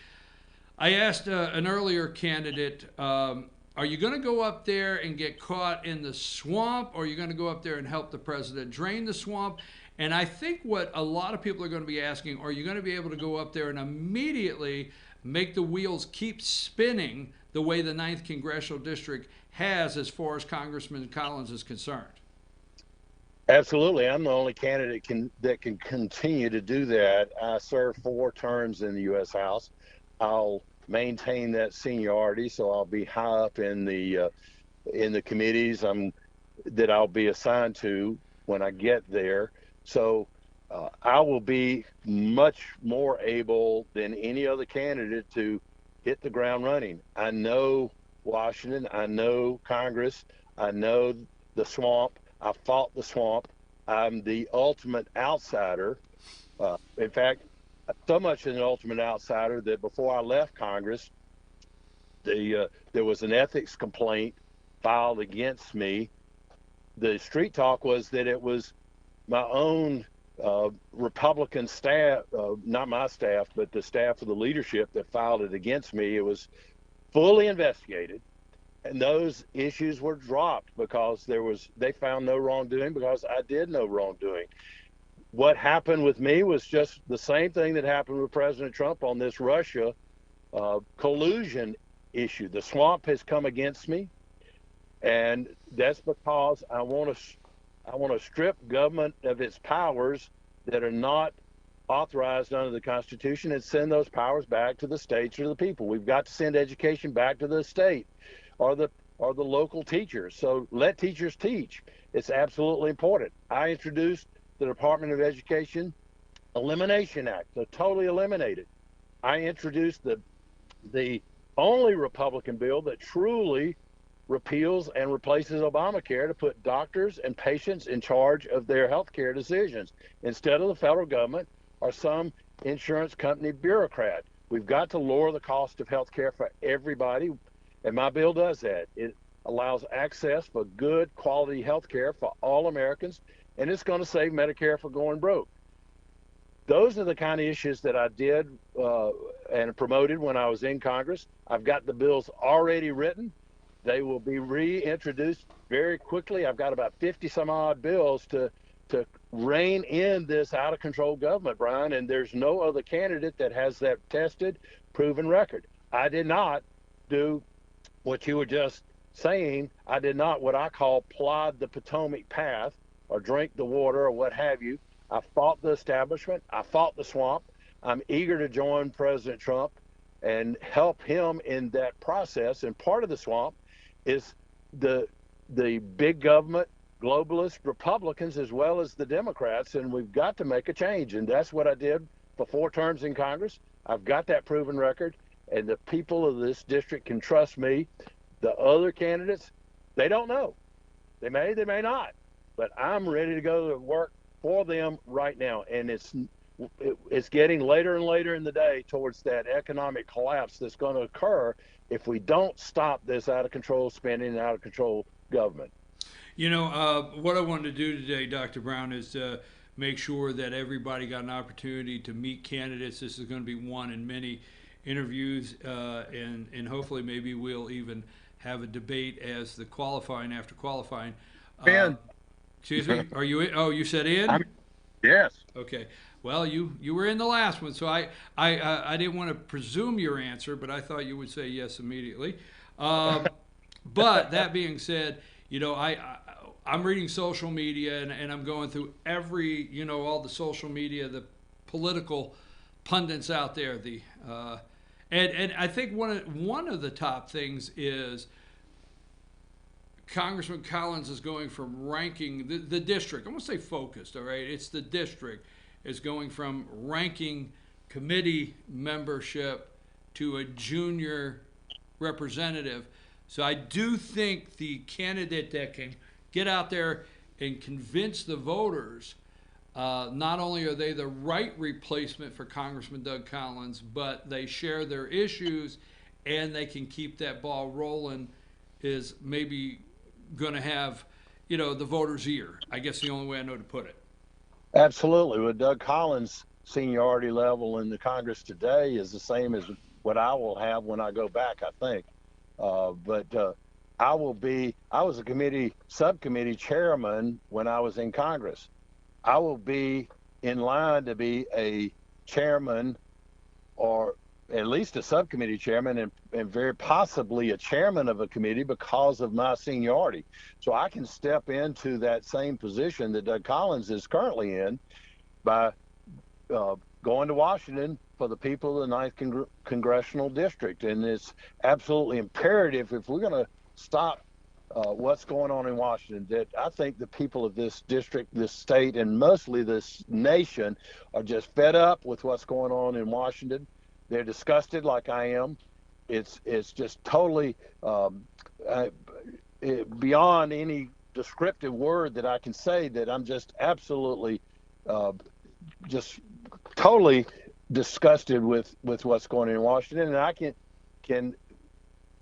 I asked an earlier candidate, are you going to go up there and get caught in the swamp, or are you going to go up there and help the president drain the swamp? And I think what a lot of people are going to be asking, are you going to be able to go up there and immediately make the wheels keep spinning the way the 9th Congressional District has as far as Congressman Collins is concerned? Absolutely. I'm the only candidate that can continue to do that. I served 4 terms in the U.S. House. I'll maintain that seniority, so I'll be high up in the committees that I'll be assigned to when I get there. So I will be much more able than any other candidate to hit the ground running. I know Washington. I know Congress. I know the swamp. I fought the swamp. I'm the ultimate outsider. In fact, so much an ultimate outsider that before I left Congress, there was an ethics complaint filed against me. The street talk was that it was my own Republican staff, not my staff, but the staff of the leadership that filed it against me. It was fully investigated, And those issues were dropped because they found no wrongdoing because I did no wrongdoing. What happened with me was just the same thing that happened with President Trump on this Russia collusion issue. The swamp has come against me, and that's because I want to strip government of its powers that are not authorized under the Constitution and send those powers back to the states or the people. We've got to send education back to the state or the local teachers. So let teachers teach. It's absolutely important. I introduced the Department of Education Elimination Act to totally eliminate it. I introduced the only Republican bill that truly repeals and replaces Obamacare to put doctors and patients in charge of their health care decisions instead of the federal government or some insurance company bureaucrat. We've got to lower the cost of health care for everybody, and my bill does that. It allows access for good quality health care for all Americans, and it's going to save Medicare from going broke. Those are the kind of issues that I did and promoted when I was in Congress. I've got the bills already written. They will be reintroduced very quickly. I've got about 50 some odd bills to rein in this out of control government, Brian, and there's no other candidate that has that tested, proven record. I did not do what you were just saying. I did not what I call plod the Potomac path or drink the water or what have you. I fought the establishment. I fought the swamp. I'm eager to join President Trump and help him in that process. And part of the swamp is the big government, globalist Republicans, as well as the Democrats. And we've got to make a change. And that's what I did for 4 terms in Congress. I've got that proven record. And the people of this district can trust me. The other candidates, they don't know. They may not. But I'm ready to go to work for them right now, and it's getting later and later in the day towards that economic collapse that's going to occur if we don't stop this out of control spending and out of control government. You know, what I wanted to do today, Dr. Brown, is make sure that everybody got an opportunity to meet candidates. This is going to be one in many interviews, and hopefully maybe we'll even have a debate as the qualifying after qualifying. Ben. Excuse me. Are you in? Oh, you said in? Yes. Okay. Well, you were in the last one, so I didn't want to presume your answer, but I thought you would say yes immediately. But that being said, you know, I'm reading social media and I'm going through every, you know, all the social media, the political pundits out there. And I think one of the top things is Congressman Collins is going from ranking the district. I won't say focused, all right? It's the district is going from ranking committee membership to a junior representative. So I do think the candidate that can get out there and convince the voters, not only are they the right replacement for Congressman Doug Collins, but they share their issues and they can keep that ball rolling, is maybe going to have, you know, the voters' ear. I guess the only way I know to put it. Absolutely. With Doug Collins' seniority level in the Congress today is the same as what I will have when I go back, I think. But I was a subcommittee chairman when I was in Congress. I will be in line to be a chairman or at least a subcommittee chairman and very possibly a chairman of a committee because of my seniority. So I can step into that same position that Doug Collins is currently in by going to Washington for the people of the 9th Congressional District. And it's absolutely imperative if we're going to stop what's going on in Washington, that I think the people of this district, this state, and mostly this nation are just fed up with what's going on in Washington. They're disgusted like I am. It's just totally beyond any descriptive word that I can say that I'm just absolutely just totally disgusted with what's going on in Washington. And I can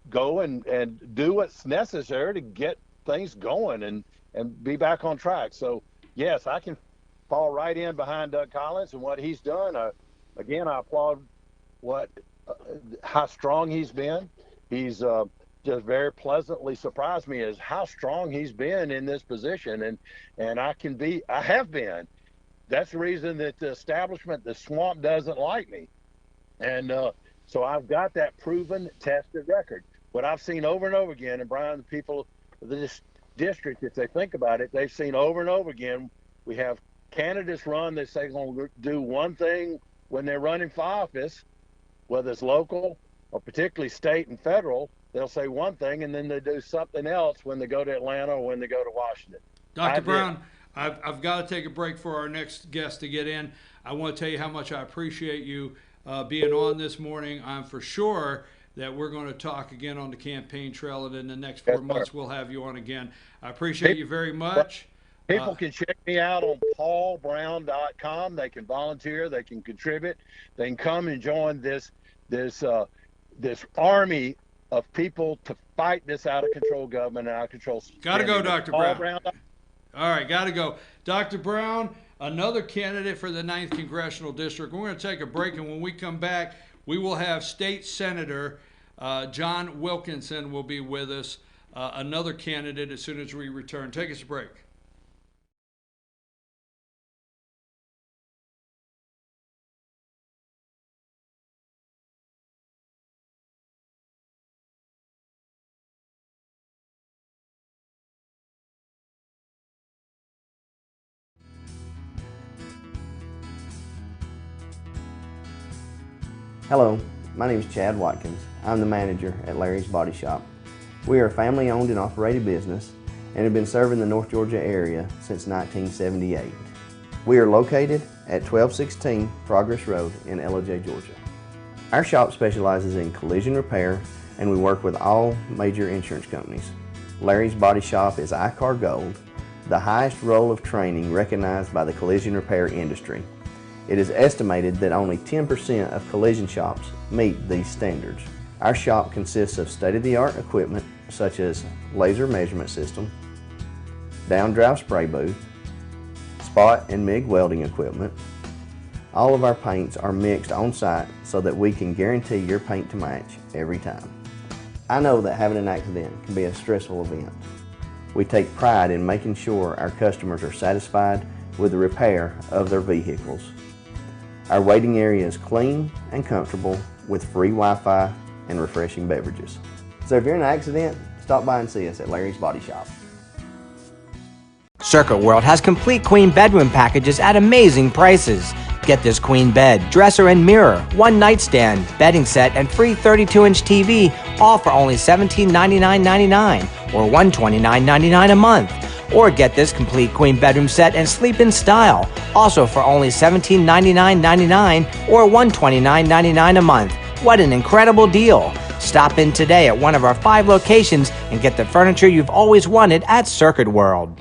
go and do what's necessary to get things going and be back on track. So, yes, I can fall right in behind Doug Collins and what he's done. Again, I applaud how strong he's been. He's just very pleasantly surprised me is how strong he's been in this position, and I have been. That's the reason that the establishment, the swamp, doesn't like me, and so I've got that proven, tested record. What I've seen over and over again, and Brian, the people of this district, if they think about it, they've seen over and over again. We have candidates run that say they're going to do one thing when they're running for office, whether it's local or particularly state and federal. They'll say one thing and then they do something else when they go to Atlanta or when they go to Washington. Dr. Brown, I've got to take a break for our next guest to get in. I want to tell you how much I appreciate you being on this morning. I'm for sure that we're going to talk again on the campaign trail, and in the next 4 months we'll have you on again. I appreciate you very much. People can check me out on paulbrown.com. They can volunteer. They can contribute. They can come and join this army of people to fight this out of control government and out of control. Got to go, Dr. Brown. All right, got to go. Dr. Brown, another candidate for the 9th Congressional District. We're going to take a break, and when we come back, we will have State Senator John Wilkinson will be with us, another candidate, as soon as we return. Take us a break. Hello, my name is Chad Watkins. I'm the manager at Larry's Body Shop. We are a family-owned and operated business and have been serving the North Georgia area since 1978. We are located at 1216 Progress Road in Ellijay, Georgia. Our shop specializes in collision repair, and we work with all major insurance companies. Larry's Body Shop is ICAR Gold, the highest role of training recognized by the collision repair industry. It is estimated that only 10% of collision shops meet these standards. Our shop consists of state-of-the-art equipment such as laser measurement system, down-drive spray booth, spot and MIG welding equipment. All of our paints are mixed on-site so that we can guarantee your paint to match every time. I know that having an accident can be a stressful event. We take pride in making sure our customers are satisfied with the repair of their vehicles. Our waiting area is clean and comfortable with free Wi-Fi and refreshing beverages. So if you're in an accident, stop by and see us at Larry's Body Shop. Circuit World has complete queen bedroom packages at amazing prices. Get this queen bed, dresser and mirror, one nightstand, bedding set, and free 32-inch TV, all for only $1799.99 or $129.99 a month. Or get this complete queen bedroom set and sleep in style, also for only $1799.99 or $129.99 a month. What an incredible deal! Stop in today at one of our 5 locations and get the furniture you've always wanted at Circuit World.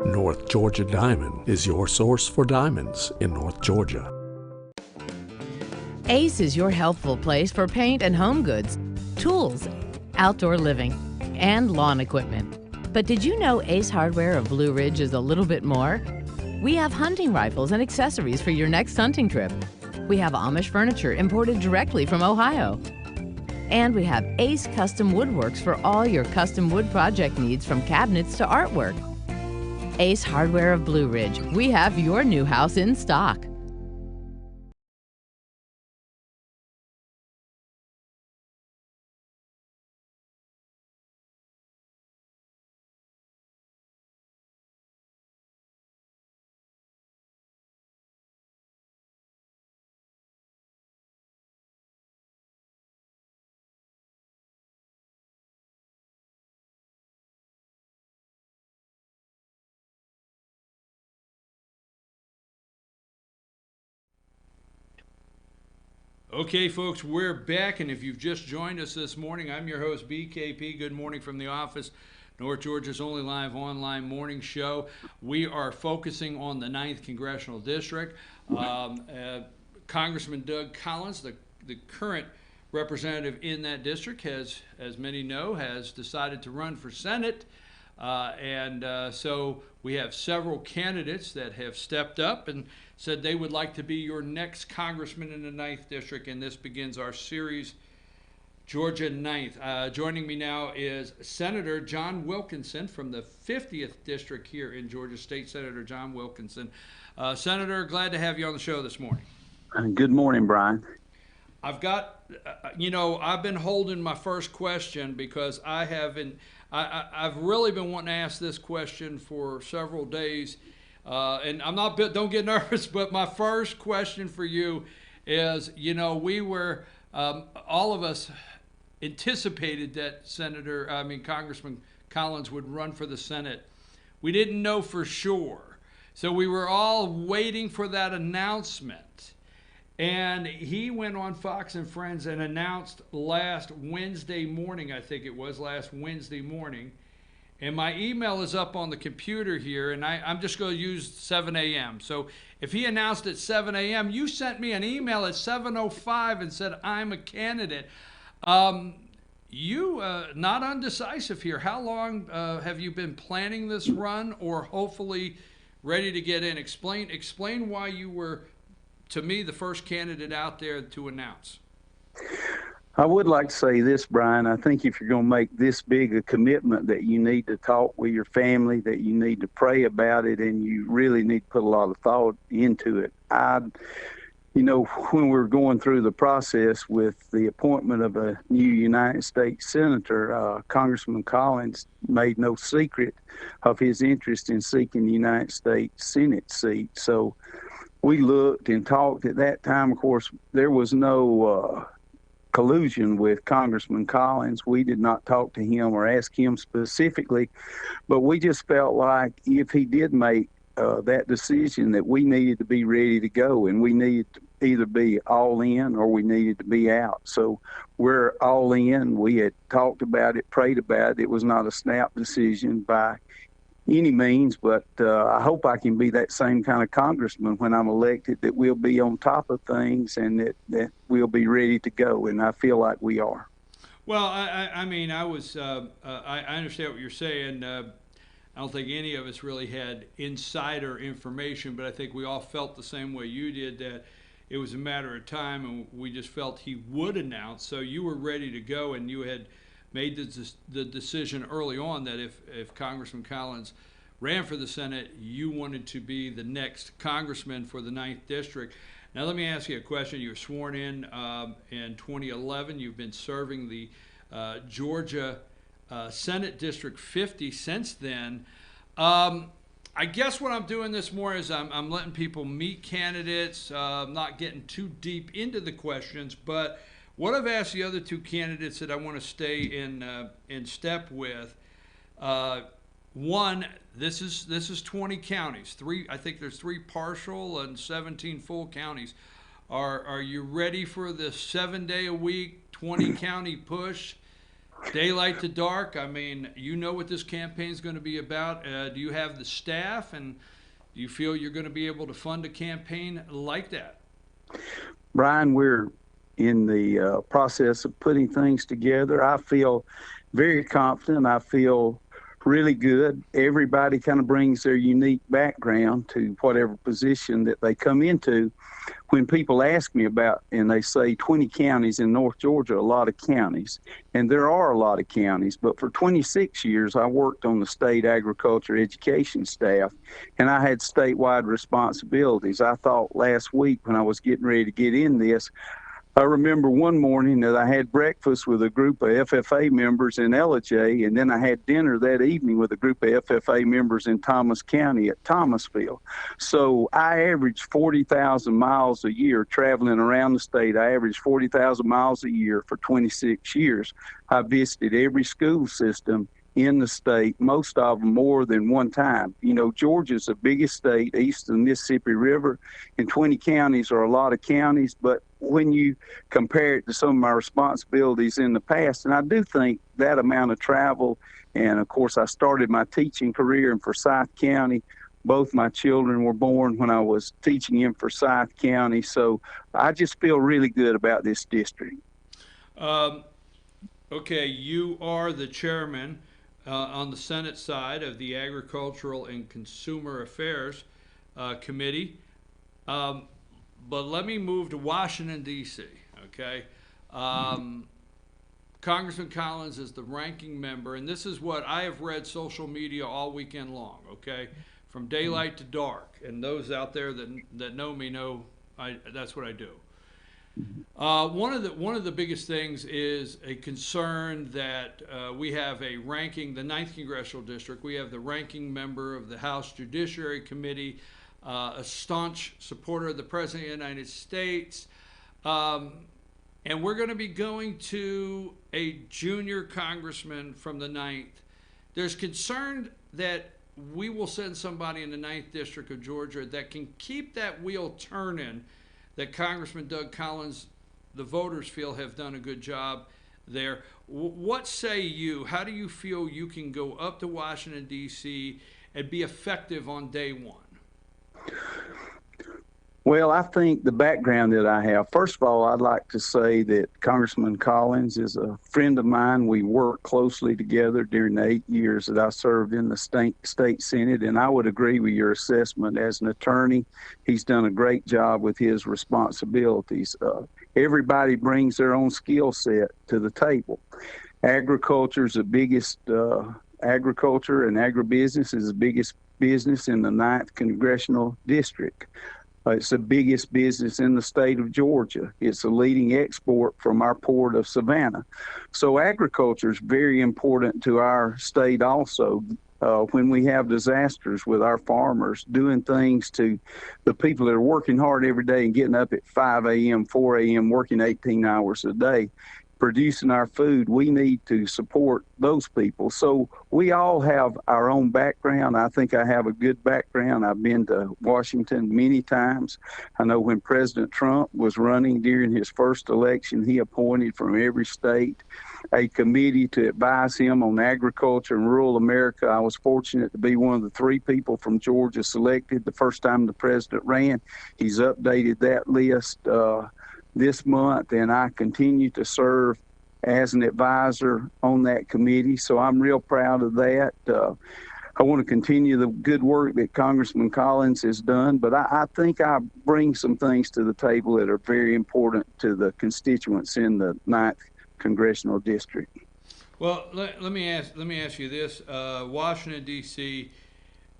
North Georgia Diamond is your source for diamonds in North Georgia. Ace is your healthful place for paint and home goods, tools, outdoor living, and lawn equipment. But did you know Ace Hardware of Blue Ridge is a little bit more? We have hunting rifles and accessories for your next hunting trip. We have Amish furniture imported directly from Ohio. And we have Ace Custom Woodworks for all your custom wood project needs, from cabinets to artwork. Ace Hardware of Blue Ridge. We have your new house in stock. Okay, folks, we're back, and if you've just joined us this morning, I'm your host, BKP. Good morning from the office. North Georgia's only live online morning show. We are focusing on the 9th Congressional District. Congressman Doug Collins, the current representative in that district, has, as many know, has decided to run for Senate. So we have several candidates that have stepped up and said they would like to be your next congressman in the 9th District, and this begins our series, Georgia 9th. Joining me now is Senator John Wilkinson from the 50th District here in Georgia, State Senator John Wilkinson. Senator, glad to have you on the show this morning. Good morning, Brian. I've got, I've been holding my first question because I've really been wanting to ask this question for several days. And don't get nervous, but my first question for you is, we were, all of us anticipated that Congressman Collins would run for the Senate. We didn't know for sure. So we were all waiting for that announcement. And he went on Fox and Friends and announced last Wednesday morning, and my email is up on the computer here, and I'm just going to use 7 a.m. So if he announced at 7 a.m., you sent me an email at 7:05 and said, I'm a candidate. You not undecisive here. How long have you been planning this run, or hopefully ready to get in? Explain why you were, to me, the first candidate out there to announce. I would like to say this, Brian. I think if you're going to make this big a commitment, that you need to talk with your family, that you need to pray about it, and you really need to put a lot of thought into it. When we're going through the process with the appointment of a new United States Senator, Congressman Collins made no secret of his interest in seeking the United States Senate seat. So we looked and talked at that time. Of course, there was no collusion with Congressman Collins. We did not talk to him or ask him specifically, but we just felt like if he did make that decision, that we needed to be ready to go, and we needed to either be all in or we needed to be out. So we're all in. We had talked about it, prayed about it. It was not a snap decision by any means, but I hope I can be that same kind of congressman when I'm elected, that we'll be on top of things and that we'll be ready to go, and I feel like we are. Well, I understand what you're saying. I don't think any of us really had insider information, but I think we all felt the same way you did, that it was a matter of time, and we just felt he would announce. So you were ready to go, and you had made the decision early on that if Congressman Collins ran for the Senate, you wanted to be the next congressman for the 9th District. Now, let me ask you a question. You were sworn in 2011. You've been serving the Georgia Senate District 50 since then. I guess what I'm doing this morning is I'm letting people meet candidates. I'm not getting too deep into the questions, but what I've asked the other two candidates that I want to stay in step with, one, this is 20 counties. I think there's 3 partial and 17 full counties. Are you ready for the 7-day-a-week, 20-county push, daylight to dark? I mean, you know what this campaign is going to be about. Do you have the staff, and do you feel you're going to be able to fund a campaign like that? Brian, we're in the process of putting things together. I feel very confident. I feel really good. Everybody kind of brings their unique background to whatever position that they come into. When people ask me about, and they say 20 counties in North Georgia, a lot of counties, and there are a lot of counties, but for 26 years I worked on the state agriculture education staff, and I had statewide responsibilities. I thought last week when I was getting ready to get in this, I remember one morning that I had breakfast with a group of FFA members in LJ, and then I had dinner that evening with a group of FFA members in Thomas County at Thomasville. So I averaged 40,000 miles a year traveling around the state. I averaged 40,000 miles a year for 26 years. I visited every school system in the state, most of them more than one time. You know, Georgia's the biggest state east of the Mississippi River, and 20 counties are a lot of counties, but when you compare it to some of my responsibilities in the past, and I do think that amount of travel, and of course I started my teaching career in Forsyth County. Both my children were born when I was teaching in Forsyth County, so I just feel really good about this district. Okay, you are the chairman on the Senate side of the Agricultural and Consumer Affairs Committee. But let me move to Washington, D.C., okay? Congressman Collins is the ranking member, and this is what I have read social media all weekend long, okay? From daylight to dark, and those out there that know me know that's what I do. One of the biggest things is a concern that we have a ranking, the 9th Congressional District, we have the ranking member of the House Judiciary Committee, a staunch supporter of the President of the United States, and we're going to be going to a junior congressman from the 9th. There's concern that we will send somebody in the 9th District of Georgia that can keep that wheel turning, that Congressman Doug Collins, the voters feel have done a good job there. What say you? How do you feel you can go up to Washington, D.C. and be effective on day one? Well, I think the background that I have, first of all, I'd like to say that Congressman Collins is a friend of mine. We worked closely together during the 8 years that I served in the state Senate, and I would agree with your assessment. As an attorney, he's done a great job with his responsibilities. Everybody brings their own skill set to the table. Agriculture is the biggest, agriculture and agribusiness is the biggest business in the 9th Congressional District. It's the biggest business in the state of Georgia. It's a leading export from our port of Savannah. So agriculture is very important to our state also. When we have disasters with our farmers, doing things to the people that are working hard every day and getting up at 5 a.m., 4 a.m., working 18 hours a day, producing our food, we need to support those people. So we all have our own background. I think I have a good background. I've been to Washington many times. I know when President Trump was running during his first election, he appointed from every state a committee to advise him on agriculture and rural America. I was fortunate to be one of the 3 people from Georgia selected the first time the president ran. He's updated that list this month, and I continue to serve as an advisor on that committee, so I'm real proud of that. I want to continue the good work that Congressman Collins has done, but I think I bring some things to the table that are very important to the constituents in the 9th Congressional District. Well, let me ask you this. Washington, D.C.,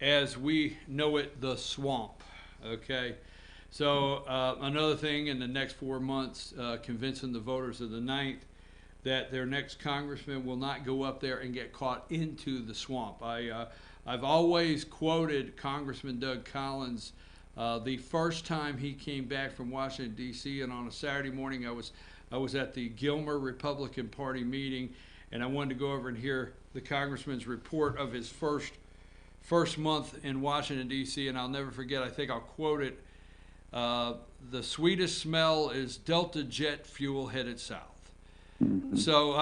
as we know it, the swamp, okay? So another thing in the next 4 months, convincing the voters of the 9th that their next congressman will not go up there and get caught into the swamp. I've always quoted Congressman Doug Collins the first time he came back from Washington, D.C., and on a Saturday morning I was at the Gilmer Republican Party meeting, and I wanted to go over and hear the congressman's report of his first month in Washington, D.C., and I'll never forget, I think I'll quote it, the sweetest smell is Delta jet fuel headed south. So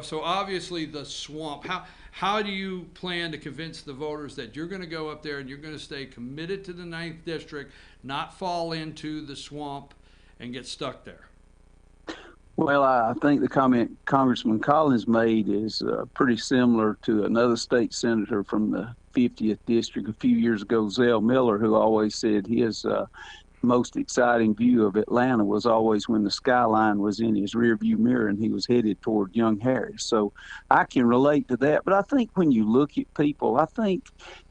so obviously the swamp. How do you plan to convince the voters that you're going to go up there and you're going to stay committed to the 9th District, not fall into the swamp and get stuck there? Well, I think the comment Congressman Collins made is pretty similar to another state senator from the 50th District a few years ago, Zell Miller, who always said his most exciting view of Atlanta was always when the skyline was in his rearview mirror and he was headed toward Young Harris. So I can relate to that. But I think when you look at people, I think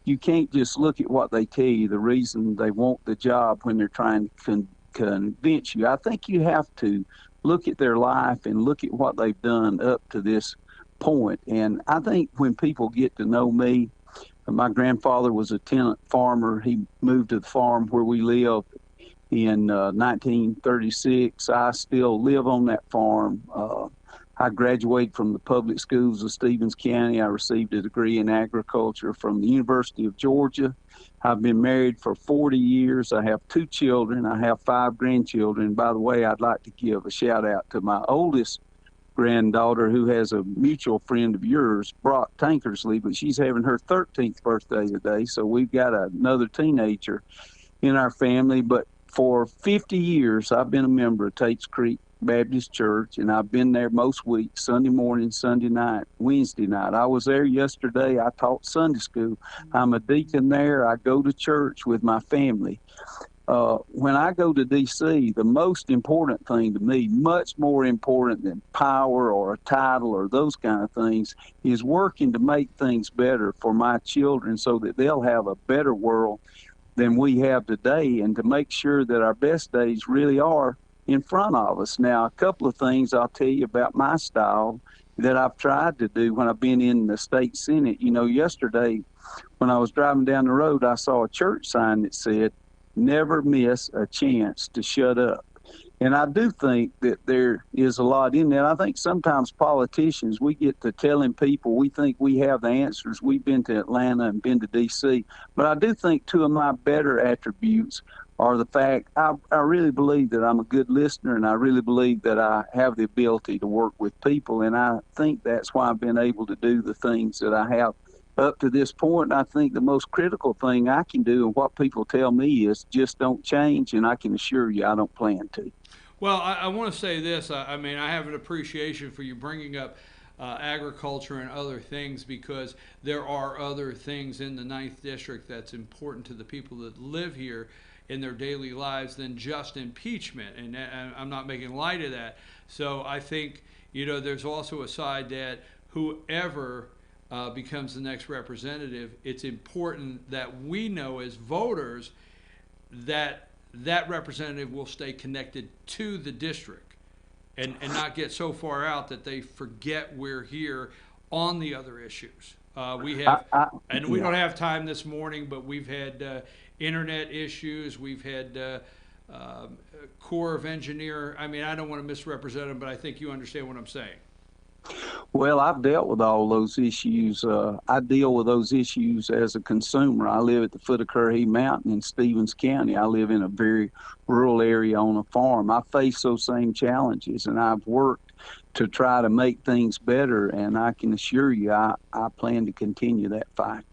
you can't just look at what they tell you, the reason they want the job when they're trying to convince you. I think you have to look at their life and look at what they've done up to this point. And I think when people get to know me, my grandfather was a tenant farmer. He moved to the farm where we live in 1936. I still live on that farm. I graduated from the public schools of Stevens County. I received a degree in agriculture from the University of Georgia. I've been married for 40 years. I have 2 children. I have 5 grandchildren. By the way, I'd like to give a shout out to my oldest granddaughter, who has a mutual friend of yours, Brock Tankersley, but she's having her 13th birthday today. So we've got another teenager in our family. But for 50 years, I've been a member of Tates Creek Baptist Church, and I've been there most weeks, Sunday morning, Sunday night, Wednesday night. I was there yesterday. I taught Sunday school. I'm a deacon there. I go to church with my family. When I go to D.C., the most important thing to me, much more important than power or a title or those kind of things, is working to make things better for my children so that they'll have a better world than we have today, and to make sure that our best days really are in front of us. Now, a couple of things I'll tell you about my style that I've tried to do when I've been in the state Senate. You know, yesterday when I was driving down the road, I saw a church sign that said, "Never miss a chance to shut up." And I do think that there is a lot in that. I think sometimes politicians, we get to telling people we think we have the answers. We've been to Atlanta and been to D.C. But I do think 2 of my better attributes are the fact I really believe that I'm a good listener, and I really believe that I have the ability to work with people. And I think that's why I've been able to do the things that I have up to this point. I think the most critical thing I can do, and what people tell me, is just don't change, and I can assure you I don't plan to. Well, I want to say this. I mean, I have an appreciation for you bringing up agriculture and other things, because there are other things in the 9th District that's important to the people that live here in their daily lives than just impeachment. And I'm not making light of that. So I think, you know, there's also a side that whoever becomes the next representative, it's important that we know as voters that that representative will stay connected to the district and not get so far out that they forget we're here on the other issues. We have, and we don't have time this morning, but we've had internet issues. We've had Corps of Engineer. I mean, I don't want to misrepresent them, but I think you understand what I'm saying. Well, I've dealt with all those issues. I deal with those issues as a consumer. I live at the foot of Currahee Mountain in Stevens County. I live in a very rural area on a farm. I face those same challenges, and I've worked to try to make things better, and I can assure you I plan to continue that fight.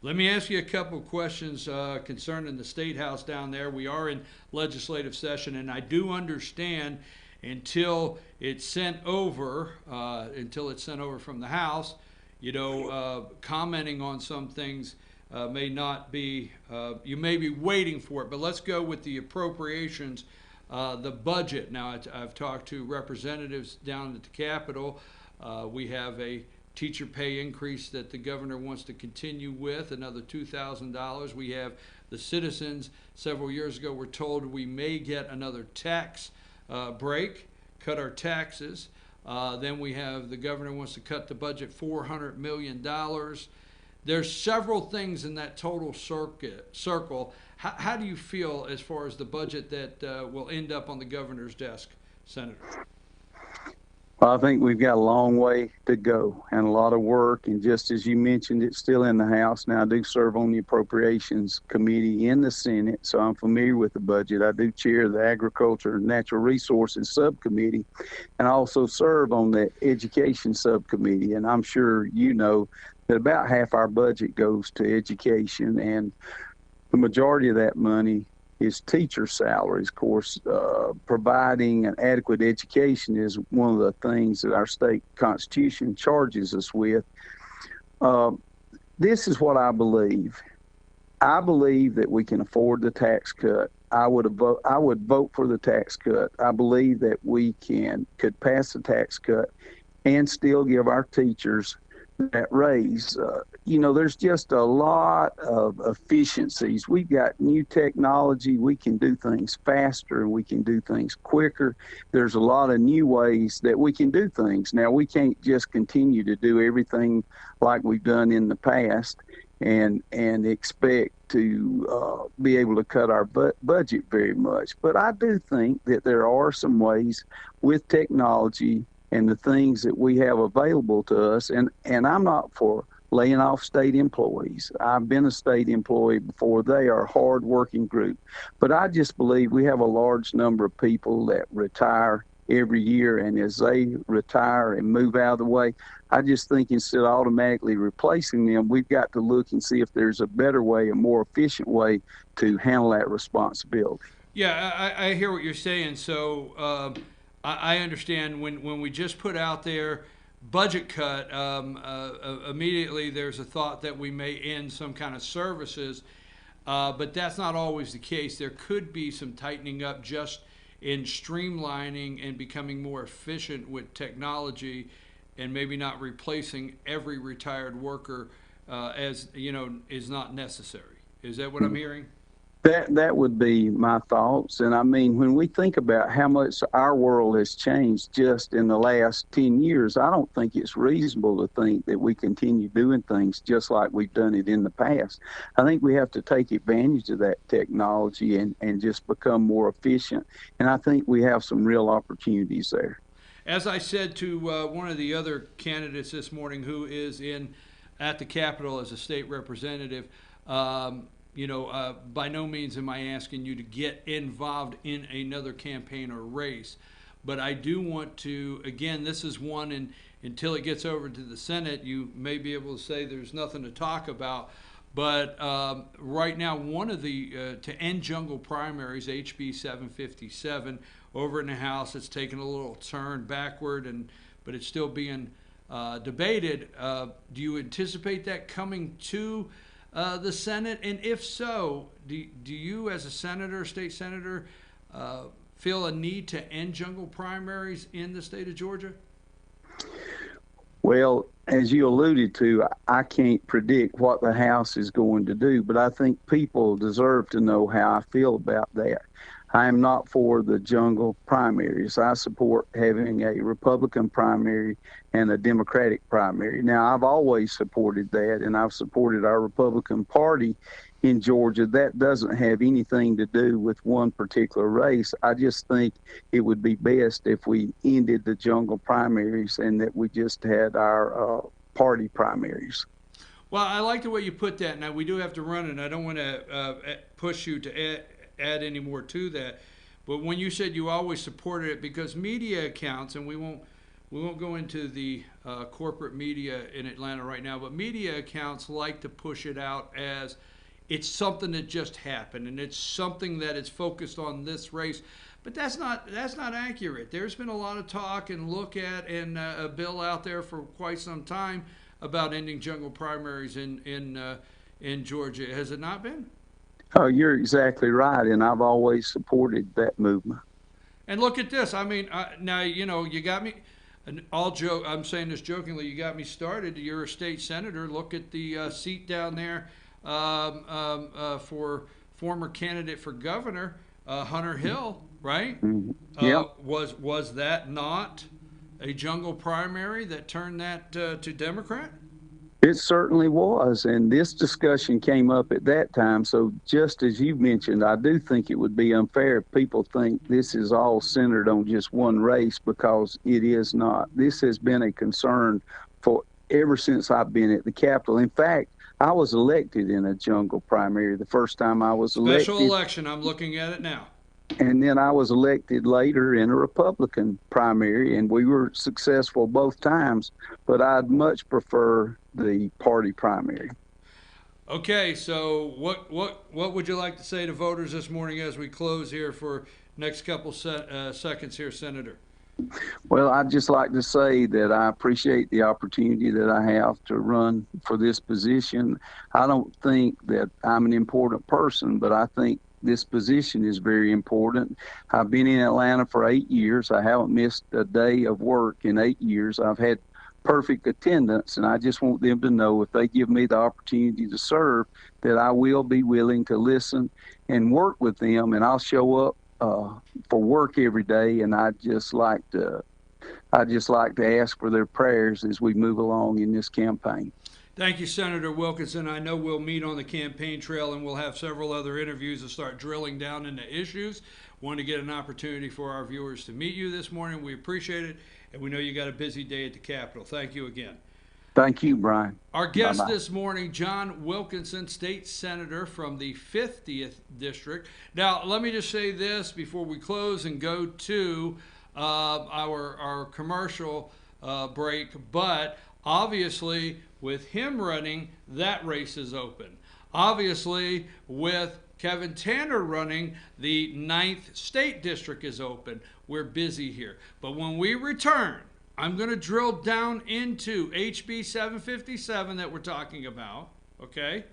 Let me ask you a couple of questions concerning the State House down there. We are in legislative session, and I do understand until it's sent over from the House, you know, commenting on some things may not be, you may be waiting for it. But let's go with the appropriations, the budget. Now, I've talked to representatives down at the Capitol. We have a teacher pay increase that the governor wants to continue with, another $2,000. We have the citizens, several years ago, were told we may get another tax break, cut our taxes. Then we have the governor wants to cut the budget $400 million. There's several things in that total circle. How do you feel as far as the budget that will end up on the governor's desk, Senator? Well, I think we've got a long way to go and a lot of work. And just as you mentioned, it's still in the House. Now, I do serve on the Appropriations Committee in the Senate, so I'm familiar with the budget. I do chair the Agriculture and Natural Resources Subcommittee, and I also serve on the Education Subcommittee. And I'm sure you know that about half our budget goes to education, and the majority of that money is teacher salaries. Of course, providing an adequate education is one of the things that our state constitution charges us with. This is what I believe. I believe that we can afford the tax cut. I would vote for the tax cut. I believe that we could pass the tax cut and still give our teachers that raise. You know, there's just a lot of efficiencies. We've got new technology. We can do things faster and we can do things quicker. There's a lot of new ways that we can do things. Now, we can't just continue to do everything like we've done in the past and expect to be able to cut our budget very much. But I do think that there are some ways with technology and the things that we have available to us. And I'm not for laying off state employees. I've been a state employee before. They are a hard-working group. But I just believe we have a large number of people that retire every year, and as they retire and move out of the way, I just think instead of automatically replacing them, we've got to look and see if there's a better way, a more efficient way to handle that responsibility. Yeah, I hear what you're saying. So I understand when we just put out there budget cut, immediately there's a thought that we may end some kind of services, but that's not always the case. There could be some tightening up just in streamlining and becoming more efficient with technology, and maybe not replacing every retired worker as is not necessary. Is that what I'm hearing? That would be my thoughts. And I mean, when we think about how much our world has changed just in the last 10 years, I don't think it's reasonable to think that we continue doing things just like we've done it in the past. I think we have to take advantage of that technology and just become more efficient. And I think we have some real opportunities there. As I said to one of the other candidates this morning who is at the Capitol as a state representative, by no means am I asking you to get involved in another campaign or race, but I do want to, again, this is one, and until it gets over to the Senate, you may be able to say there's nothing to talk about, but right now, one of the, to end jungle primaries, HB 757, over in the House, it's taken a little turn backward, but it's still being debated. Do you anticipate that coming to the Senate? And if so, do you as a senator, state senator, feel a need to end jungle primaries in the state of Georgia? Well, as you alluded to, I can't predict what the House is going to do, but I think people deserve to know how I feel about that. I am not for the jungle primaries. I support having a Republican primary and a Democratic primary. Now, I've always supported that, and I've supported our Republican Party in Georgia. That doesn't have anything to do with one particular race. I just think it would be best if we ended the jungle primaries and that we just had our party primaries. Well, I like the way you put that. Now, we do have to run, and I don't want to push you to add any more to that, but when you said you always supported it, because media accounts, and we won't go into the corporate media in Atlanta right now, but media accounts like to push it out as it's something that just happened, and it's something that is focused on this race, but that's not accurate. There's been a lot of talk and look at and a bill out there for quite some time about ending jungle primaries in Georgia. Has it not been? Oh, you're exactly right, and I've always supported that movement. And look at this. I mean, now, you got me, I'm saying this jokingly, you got me started. You're a state senator. Look at the seat down there for former candidate for governor, Hunter Hill, right? Mm-hmm. Yep. Was that not a jungle primary that turned that to Democrat? It certainly was, and this discussion came up at that time. So just as you mentioned, I do think it would be unfair if people think this is all centered on just one race, because it is not. This has been a concern for ever since I've been at the Capitol. In fact, I was elected in a jungle primary the first time I was elected. Special election, I'm looking at it now. And then I was elected later in a Republican primary, and we were successful both times, but I'd much prefer the party primary. Okay, so what would you like to say to voters this morning as we close here for next couple seconds here, Senator? Well, I'd just like to say that I appreciate the opportunity that I have to run for this position. I don't think that I'm an important person, but I think this position is very important. I've been in Atlanta for 8 years. I haven't missed a day of work in 8 years. I've had perfect attendance, and I just want them to know if they give me the opportunity to serve, that I will be willing to listen and work with them, and I'll show up for work every day. And I just like to ask for their prayers as we move along in this campaign. Thank you, Senator Wilkinson. I know we'll meet on the campaign trail and we'll have several other interviews to start drilling down into issues. Want to get an opportunity for our viewers to meet you this morning. We appreciate it, and we know you got a busy day at the Capitol. Thank you again. Thank you, Brian. Our guest Bye-bye. this morning, John Wilkinson, state senator from the 50th District. Now, let me just say this before we close and go to our commercial break, but obviously with him running, that race is open. Obviously, with Kevin Tanner running, the 9th State District is open. We're busy here. But when we return, I'm going to drill down into HB 757 that we're talking about, okay?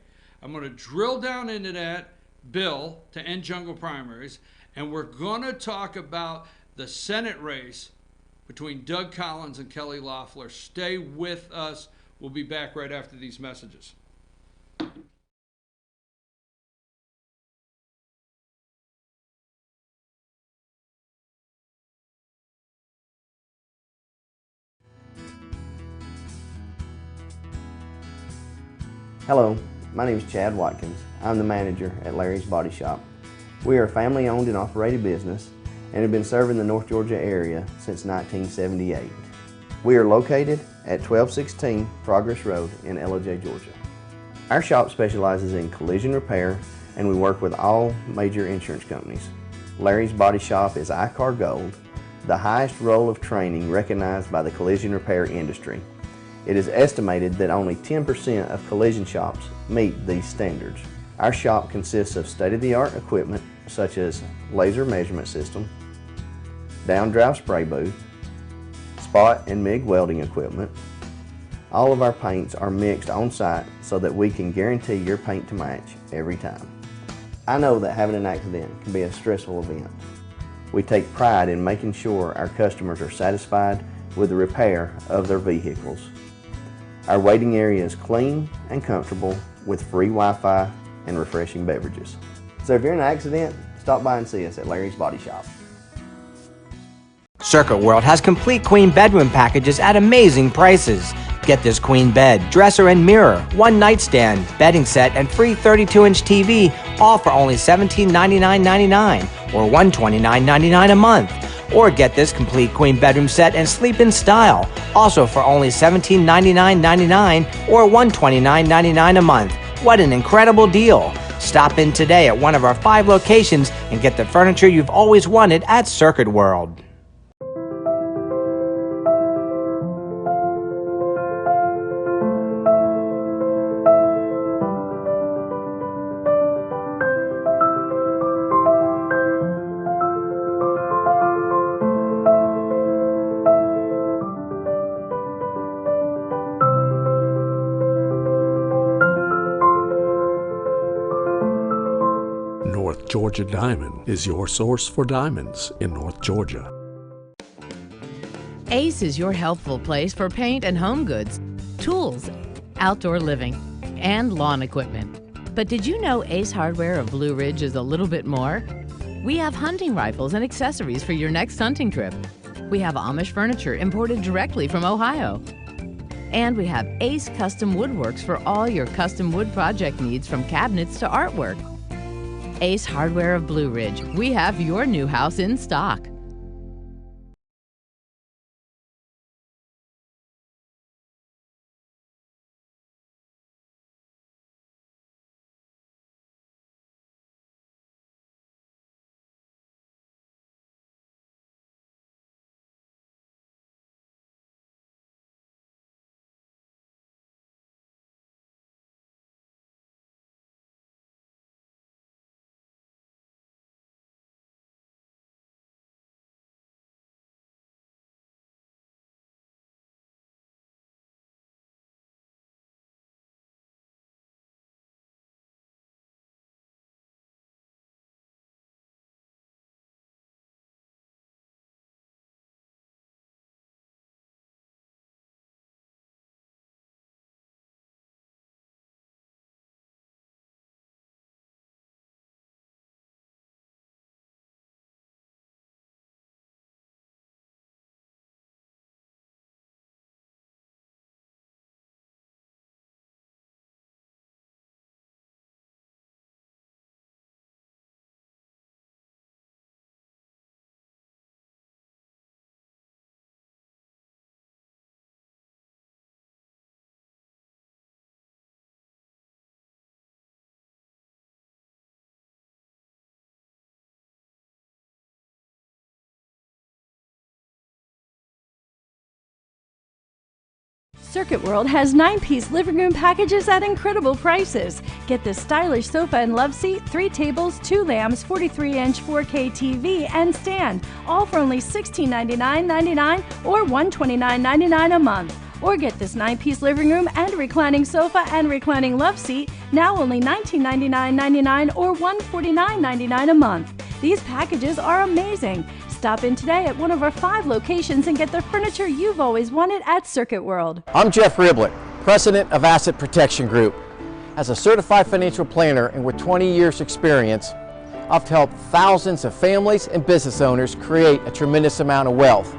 I'm going to drill down into that bill to end jungle primaries, and we're going to talk about the Senate race between Doug Collins and Kelly Loeffler. Stay with us. We'll be back right after these messages. Hello, my name is Chad Watkins. I'm the manager at Larry's Body Shop. We are a family-owned and operated business and have been serving the North Georgia area since 1978. We are located at 1216 Progress Road in Ellijay, Georgia. Our shop specializes in collision repair and we work with all major insurance companies. Larry's Body Shop is ICAR Gold, the highest role of training recognized by the collision repair industry. It is estimated that only 10% of collision shops meet these standards. Our shop consists of state-of-the-art equipment such as laser measurement system, down-drive spray booth, spot and MIG welding equipment. All of our paints are mixed on site so that we can guarantee your paint to match every time. I know that having an accident can be a stressful event. We take pride in making sure our customers are satisfied with the repair of their vehicles. Our waiting area is clean and comfortable with free Wi-Fi and refreshing beverages. So if you're in an accident, stop by and see us at Larry's Body Shop. Circuit World has complete queen bedroom packages at amazing prices. Get this queen bed, dresser and mirror, one nightstand, bedding set, and free 32-inch TV, all for only $1799.99 or $129.99 a month. Or get this complete queen bedroom set and sleep in style, also for only $1799.99 or $129.99 a month. What an incredible deal! Stop in today at one of our 5 locations and get the furniture you've always wanted at Circuit World. North Georgia Diamond is your source for diamonds in North Georgia. Ace is your healthful place for paint and home goods, tools, outdoor living, and lawn equipment. But did you know Ace Hardware of Blue Ridge is a little bit more? We have hunting rifles and accessories for your next hunting trip. We have Amish furniture imported directly from Ohio. And we have Ace Custom Woodworks for all your custom wood project needs, from cabinets to artwork. Ace Hardware of Blue Ridge. We have your new house in stock. Circuit World has 9-piece living room packages at incredible prices. Get this stylish sofa and love seat, 3 tables, 2 lamps, 43-inch 4K TV, and stand, all for only $1699.99 or $129.99 a month. Or get this 9-piece living room and reclining sofa and reclining love seat, now only $1999.99 or $149.99 a month. These packages are amazing. Stop in today at one of our 5 locations and get the furniture you've always wanted at Circuit World. I'm Jeff Riblett, President of Asset Protection Group. As a certified financial planner and with 20 years experience, I've helped thousands of families and business owners create a tremendous amount of wealth.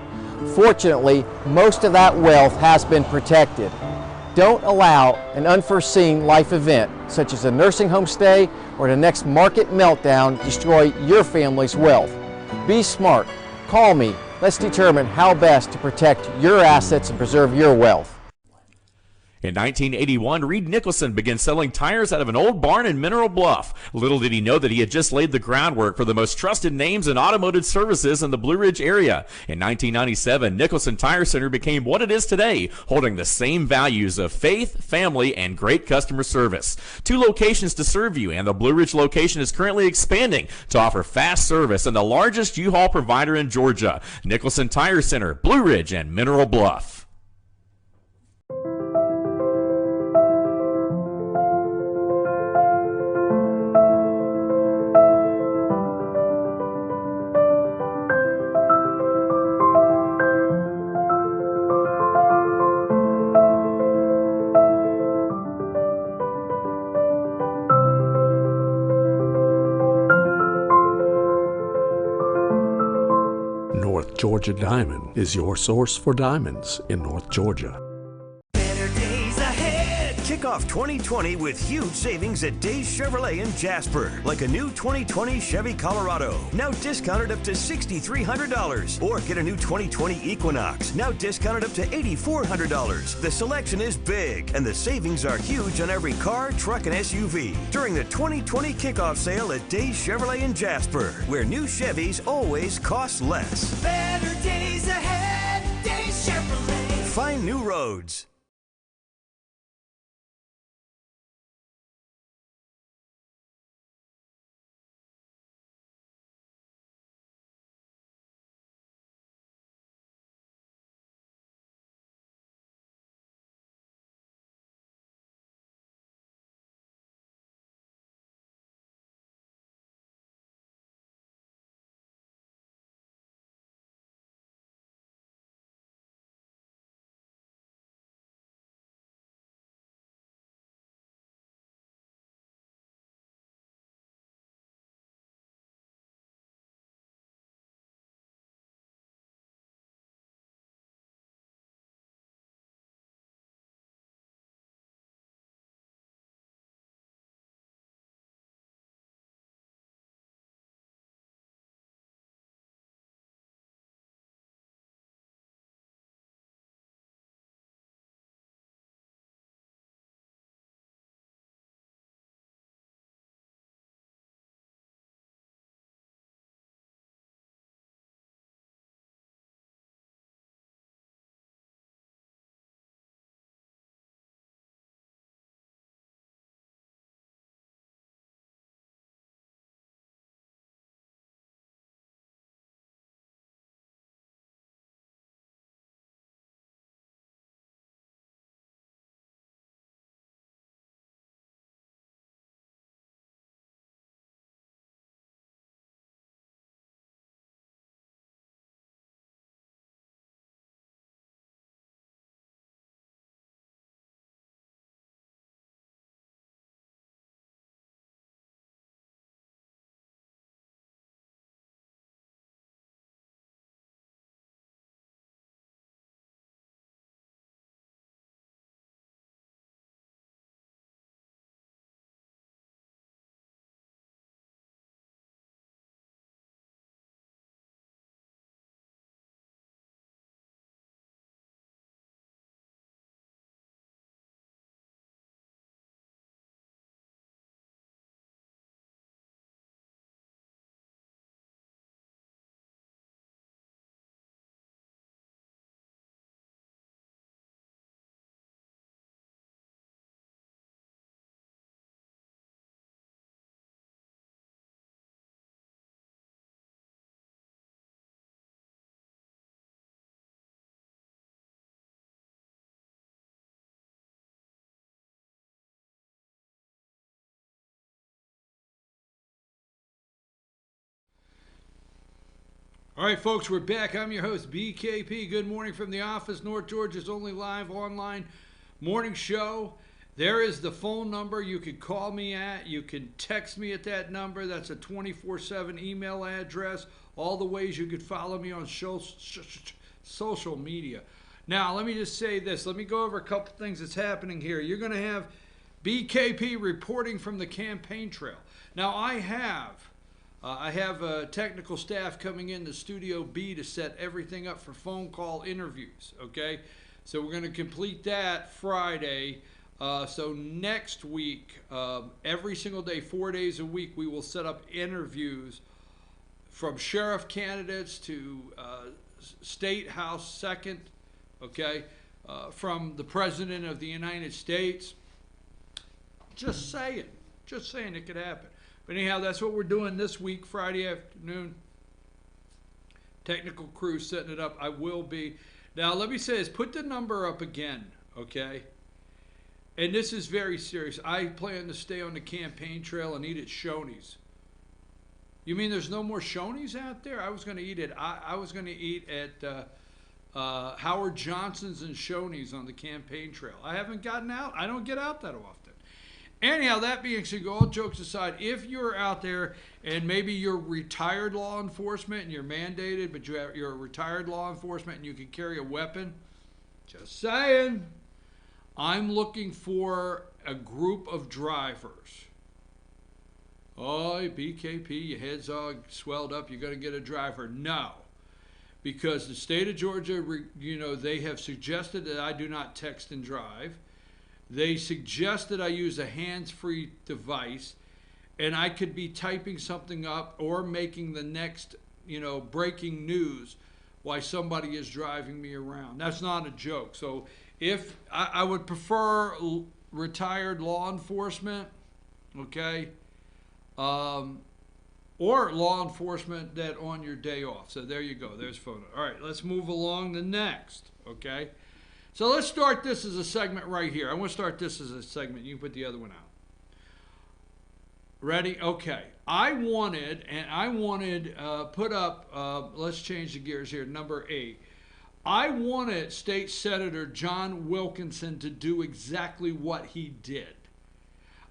Fortunately, most of that wealth has been protected. Don't allow an unforeseen life event, such as a nursing home stay or the next market meltdown, destroy your family's wealth. Be smart. Call me. Let's determine how best to protect your assets and preserve your wealth. In 1981, Reed Nicholson began selling tires out of an old barn in Mineral Bluff. Little did he know that he had just laid the groundwork for the most trusted names in automotive services in the Blue Ridge area. In 1997, Nicholson Tire Center became what it is today, holding the same values of faith, family, and great customer service. 2 locations to serve you, and the Blue Ridge location is currently expanding to offer fast service and the largest U-Haul provider in Georgia. Nicholson Tire Center, Blue Ridge, and Mineral Bluff. North Georgia Diamond is your source for diamonds in North Georgia. Better days ahead. Kick off 2020 with huge savings at Days Chevrolet in Jasper, like a new 2020 Chevy Colorado, now discounted up to $6,300. Or get a new 2020 Equinox, now discounted up to $8,400. The selection is big, and the savings are huge on every car, truck, and SUV during the 2020 kickoff sale at Days Chevrolet in Jasper, where new Chevys always cost less. Better days ahead, Days Chevrolet. Find new roads. All right, folks, we're back. I'm your host, BKP. Good morning from the office, North Georgia's only live online morning show. There is the phone number you can call me at. You can text me at that number. That's a 24/7 email address. All the ways you could follow me on social media. Now, let me just say this. Let me go over a couple things that's happening here. You're going to have BKP reporting from the campaign trail. Now, I have technical staff coming in to Studio B to set everything up for phone call interviews, okay? So we're going to complete that Friday. So next week, every single day, 4 days a week, we will set up interviews from sheriff candidates to state house second, okay, from the President of the United States. Just saying it could happen. But anyhow, that's what we're doing this week, Friday afternoon. Technical crew setting it up. I will be. Now, let me say this. Put the number up again, okay? And this is very serious. I plan to stay on the campaign trail and eat at Shoney's. You mean there's no more Shoney's out there? I was going to eat at Howard Johnson's and Shoney's on the campaign trail. I haven't gotten out. I don't get out that often. Anyhow, that being said, all jokes aside, if you're out there and maybe you're retired law enforcement and you're mandated, but you're a retired law enforcement and you can carry a weapon, just saying, I'm looking for a group of drivers. Oh, BKP, your head's all swelled up, you're going to get a driver. No, because the state of Georgia, they have suggested that I do not text and drive. They suggest that I use a hands-free device, and I could be typing something up or making the next, breaking news while somebody is driving me around. That's not a joke. So if I would prefer retired law enforcement, okay, or law enforcement that on your day off. So there you go. There's photo. All right, let's move along to next, okay? So let's start this as a segment right here. I want to start this as a segment. You can put the other one out. Ready? Okay. I wanted put up, let's change the gears here, number 8. I wanted State Senator John Wilkinson to do exactly what he did.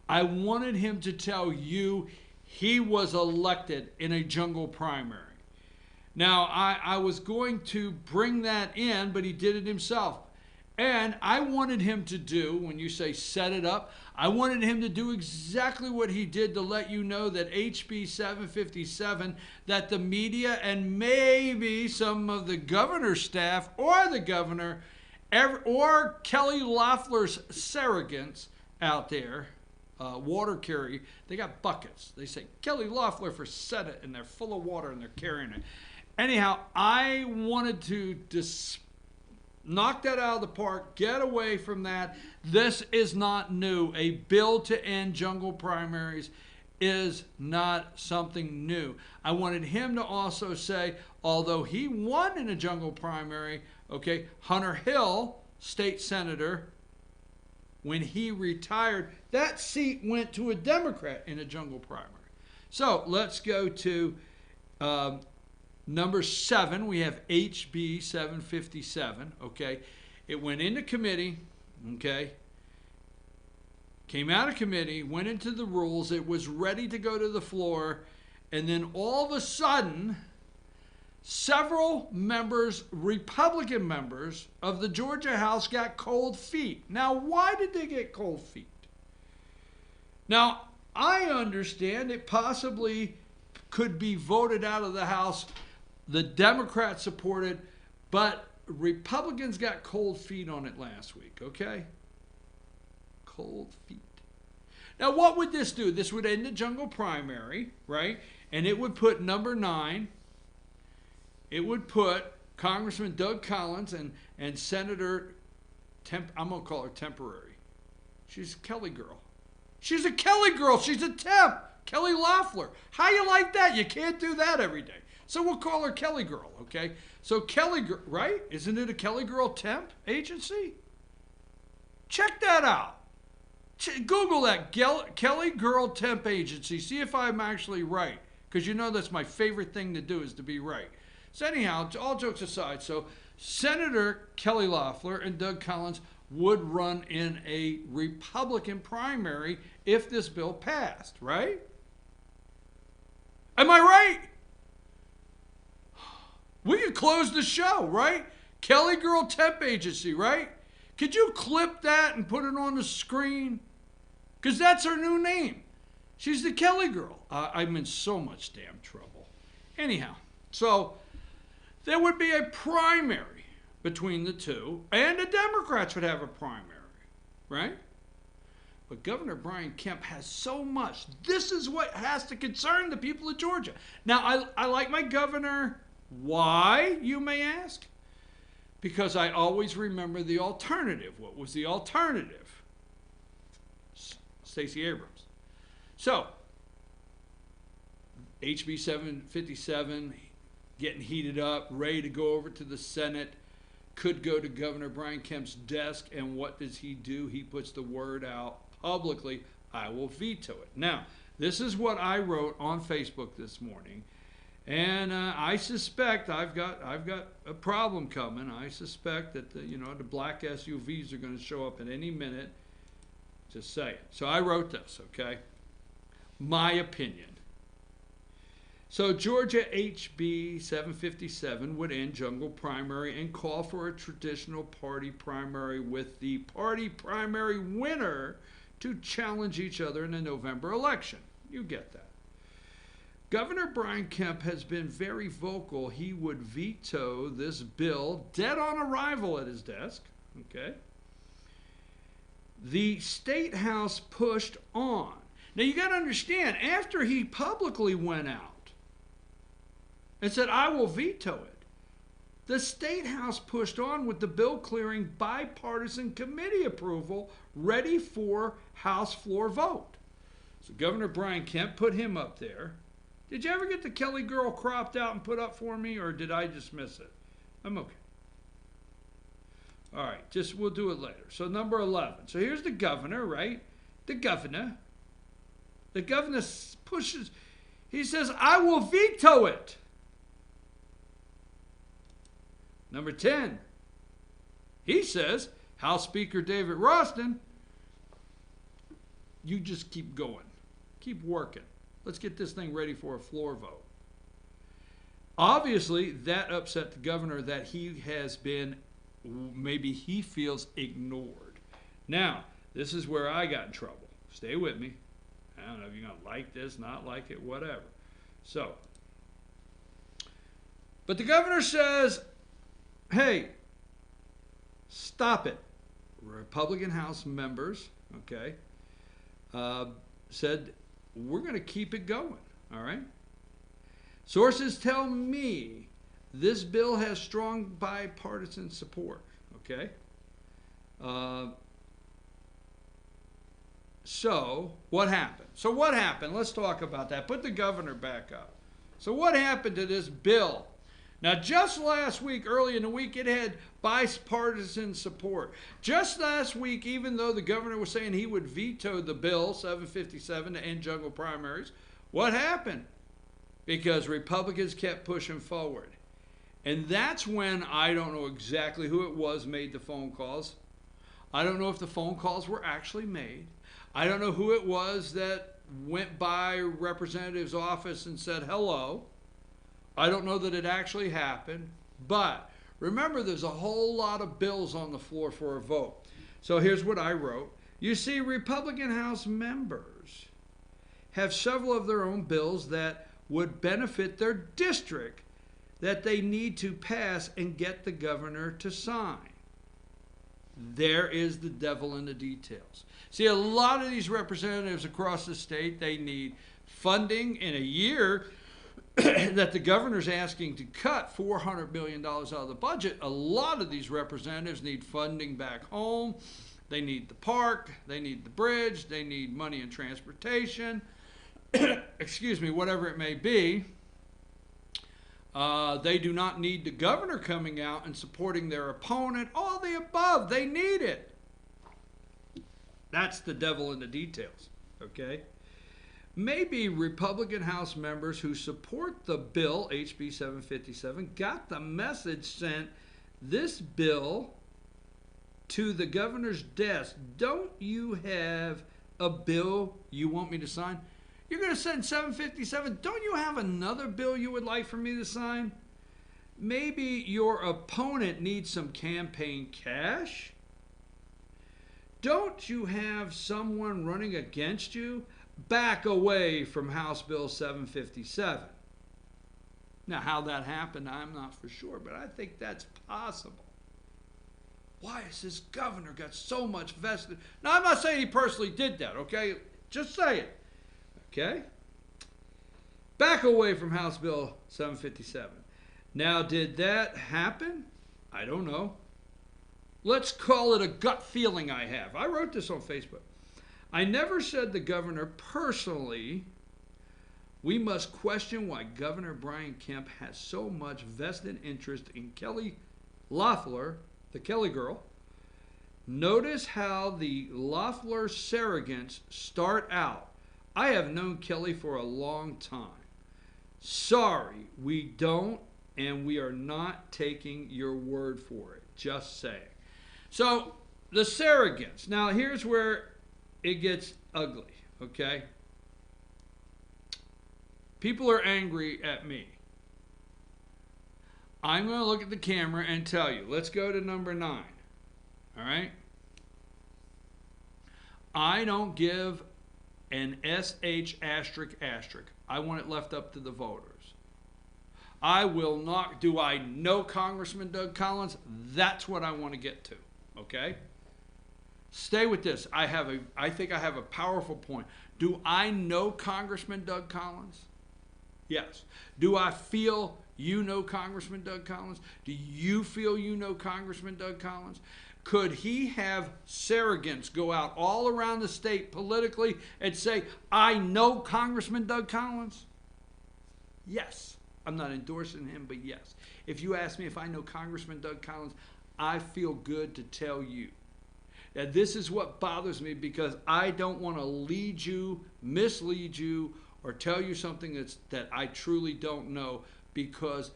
I wanted him to tell you he was elected in a jungle primary. Now, I was going to bring that in, but he did it himself. And I wanted him to do, when you say set it up, I wanted him to do exactly what he did to let you know that HB 757, that the media and maybe some of the governor's staff or the governor or Kelly Loeffler's surrogates out there, water carry, they got buckets. They say, Kelly Loeffler for Senate, and they're full of water and they're carrying it. Anyhow, I wanted to knock that out of the park, get away from that. This is not new. A bill to end jungle primaries is not something new. I wanted him to also say, although he won in a jungle primary, okay, Hunter Hill, state senator, when he retired, that seat went to a Democrat in a jungle primary. So let's go to number 7, we have HB 757, okay? It went into committee, okay? Came out of committee, went into the rules, it was ready to go to the floor, and then all of a sudden, several members, Republican members of the Georgia House got cold feet. Now, why did they get cold feet? Now, I understand it possibly could be voted out of the House. The Democrats supported, but Republicans got cold feet on it last week, okay? Cold feet. Now, what would this do? This would end the jungle primary, right? And it would put number 9, it would put Congressman Doug Collins and Senator, I'm going to call her temporary. She's a Kelly girl. She's a Kelly girl. She's a temp. Kelly Loeffler. How you like that? You can't do that every day. So we'll call her Kelly Girl, okay? So Kelly Girl, right? Isn't it a Kelly Girl temp agency? Check that out. Google that, Kelly Girl temp agency. See if I'm actually right, because you know that's my favorite thing to do is to be right. So anyhow, all jokes aside, so Senator Kelly Loeffler and Doug Collins would run in a Republican primary if this bill passed, right? Am I right? We could close the show, right? Kelly Girl Temp Agency, right? Could you clip that and put it on the screen? Because that's her new name. She's the Kelly Girl. I'm in so much damn trouble. Anyhow, so there would be a primary between the two, and the Democrats would have a primary, right? But Governor Brian Kemp has so much. This is what has to concern the people of Georgia. Now, I like my governor. Why, you may ask? Because I always remember the alternative. What was the alternative? Stacey Abrams. So, HB 757 getting heated up, ready to go over to the Senate, could go to Governor Brian Kemp's desk, and what does he do? He puts the word out publicly, I will veto it. Now, this is what I wrote on Facebook this morning, and I suspect I've got a problem coming. I suspect that the black SUVs are going to show up at any minute. Just say it. So I wrote this, okay? My opinion. So Georgia HB 757 would end jungle primary and call for a traditional party primary with the party primary winner to challenge each other in the November election. You get that. Governor Brian Kemp has been very vocal. He would veto this bill, dead on arrival at his desk, okay? The State House pushed on. Now you got to understand, after he publicly went out and said, I will veto it, the State House pushed on with the bill clearing bipartisan committee approval, ready for House floor vote. So Governor Brian Kemp put him up there. Did you ever get the Kelly Girl cropped out and put up for me, or did I just miss it? I'm okay. All right, we'll do it later. So number 11. So here's the governor, right? The governor pushes, he says, I will veto it. Number 10, he says, House Speaker David Ralston, you just keep going. Keep working. Let's get this thing ready for a floor vote. Obviously, that upset the governor that he has been, maybe he feels, ignored. Now, this is where I got in trouble. Stay with me. I don't know if you're going to like this, not like it, whatever. So, but the governor says, hey, stop it. Republican House members, okay, said, we're going to keep it going, all right? Sources tell me this bill has strong bipartisan support, okay? So what happened? Let's talk about that. Put the governor back up. So what happened to this bill? Now, just last week, early in the week, it had bipartisan support. Just last week, even though the governor was saying he would veto the bill, 757, to end jungle primaries, what happened? Because Republicans kept pushing forward. And that's when, I don't know exactly who it was made the phone calls. I don't know if the phone calls were actually made. I don't know who it was that went by Representative's office and said hello. I don't know that it actually happened, but remember, there's a whole lot of bills on the floor for a vote. So here's what I wrote. You see, Republican House members have several of their own bills that would benefit their district that they need to pass and get the governor to sign. There is the devil in the details. See, a lot of these representatives across the state, they need funding in a year that the governor's asking to cut $400 million out of the budget. A lot of these representatives need funding back home. They need the park, they need the bridge, they need money in transportation, excuse me, whatever it may be. They do not need the governor coming out and supporting their opponent. All the above, they need it. That's the devil in the details, okay? maybe Republican House members who support the bill, HB 757, got the message sent, this bill to the governor's desk. Don't you have a bill you want me to sign? You're going to send 757. Don't you have another bill you would like for me to sign? Maybe your opponent needs some campaign cash. Don't you have someone running against you? Back away from House Bill 757. Now, how that happened, I'm not for sure, but I think that's possible. Why has this governor got so much vested? Now, I'm not saying he personally did that, okay? Just say it, okay? Back away from House Bill 757. Now, did that happen? I don't know. Let's call it a gut feeling I have. I wrote this on Facebook. I never said the governor personally. We must question why Governor Brian Kemp has so much vested interest in Kelly Loeffler, the Kelly girl. Notice how the Loeffler surrogates start out. I have known Kelly for a long time. Sorry, we don't, and we are not taking your word for it. Just saying. So, the surrogates. Now, here's where it gets ugly, okay? People are angry at me. I'm going to look at the camera and tell you. Let's go to number 9. All right? I don't give an SH asterisk asterisk. I want it left up to the voters. I will not. Do I know Congressman Doug Collins? That's what I want to get to. Okay? Stay with this. I think I have a powerful point. Do I know Congressman Doug Collins? Yes. Do I feel you know Congressman Doug Collins? Do you feel you know Congressman Doug Collins? Could he have surrogates go out all around the state politically and say, I know Congressman Doug Collins? Yes. I'm not endorsing him, but yes. If you ask me if I know Congressman Doug Collins, I feel good to tell you. Now, this is what bothers me because I don't want to lead you, mislead you, or tell you something that I truly don't know because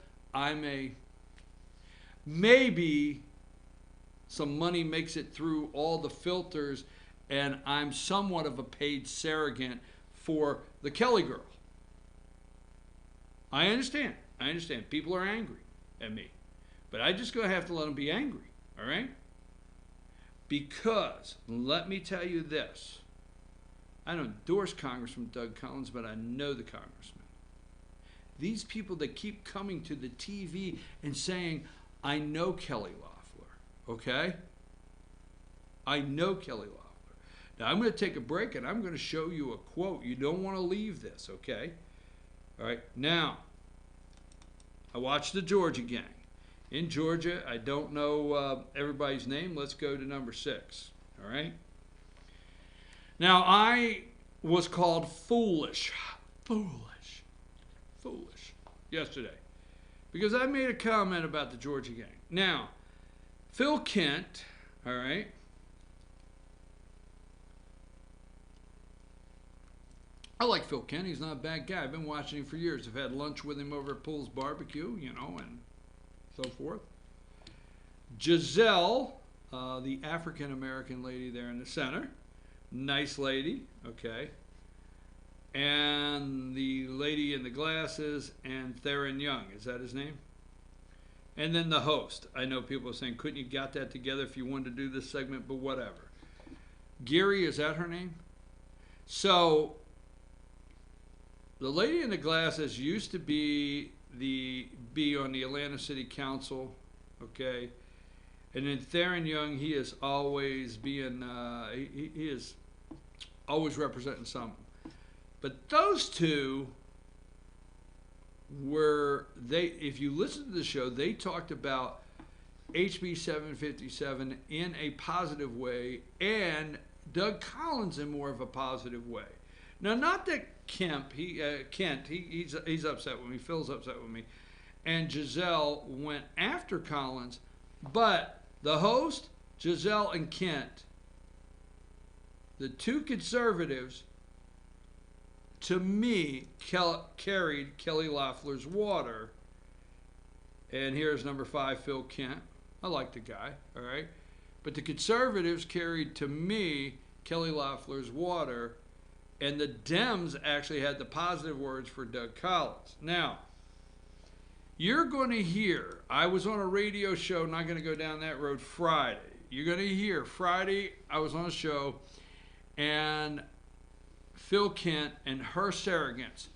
maybe some money makes it through all the filters and I'm somewhat of a paid surrogate for the Kelly girl. I understand. People are angry at me. But I just going to have to let them be angry, all right? Because, let me tell you this. I don't endorse Congressman Doug Collins, but I know the congressman. These people that keep coming to the TV and saying, I know Kelly Loeffler, okay? I know Kelly Loeffler. Now, I'm going to take a break, and I'm going to show you a quote. You don't want to leave this, okay? All right, now, I watched the Georgia gang. In Georgia, I don't know everybody's name. Let's go to number 6, all right? Now, I was called foolish yesterday because I made a comment about the Georgia gang. Now, Phil Kent, all right? I like Phil Kent. He's not a bad guy. I've been watching him for years. I've had lunch with him over at Pool's Barbecue, you know, and so forth. Giselle, the African-American lady there in the center. Nice lady, okay. And the lady in the glasses and Theron Young. Is that his name? And then the host. I know people are saying, couldn't you got that together if you wanted to do this segment, but whatever. Geary, is that her name? So, the lady in the glasses used to be on the Atlanta City Council, okay? And then Theron Young, he is always being, he is always representing something. But those two were, if you listen to the show, they talked about HB 757 in a positive way and Doug Collins in more of a positive way. Now, not that Kent, he's upset with me, Phil's upset with me, and Giselle went after Collins, but the host, Giselle and Kent, the two conservatives, to me, carried Kelly Loeffler's water. And here's number 5, Phil Kent. I like the guy, all right? But the conservatives carried, to me, Kelly Loeffler's water, and the Dems actually had the positive words for Doug Collins. Now, you're going to hear, I was on a radio show, not going to go down that road, Friday. You're going to hear, Friday, I was on a show, and Phil Kent and her surrogates.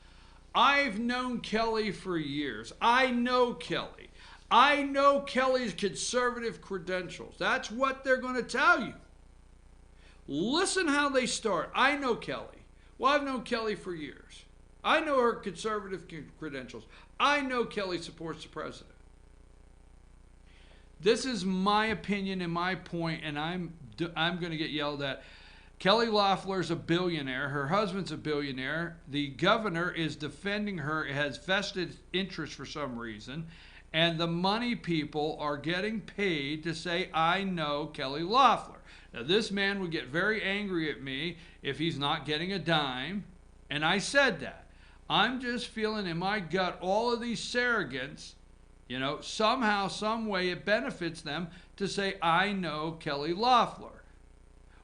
I've known Kelly for years. I know Kelly. I know Kelly's conservative credentials. That's what they're going to tell you. Listen how they start. I know Kelly. Well, I've known Kelly for years. I know her conservative credentials. I know Kelly supports the president. This is my opinion and my point, and I'm going to get yelled at. Kelly Loeffler's a billionaire. Her husband's a billionaire. The governor is defending her, has vested interest for some reason, and the money people are getting paid to say, I know Kelly Loeffler. Now, this man would get very angry at me if he's not getting a dime, and I said that. I'm just feeling in my gut all of these surrogates, you know, somehow, some way it benefits them to say, I know Kelly Loeffler.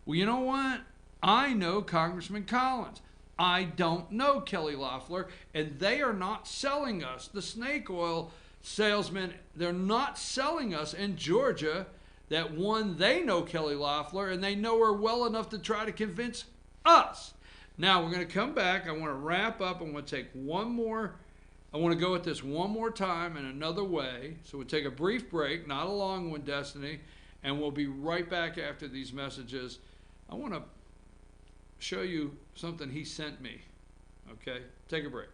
Well, you know what? I know Congressman Collins. I don't know Kelly Loeffler, and they are not selling us, the snake oil salesmen, they're not selling us in Georgia that, one, they know Kelly Loeffler, and they know her well enough to try to convince us. Now, we're going to come back. I want to wrap up. I want to take one more. I want to go at this one more time in another way. So we'll take a brief break, not a long one, Destiny, and we'll be right back after these messages. I want to show you something he sent me. Okay? Take a break.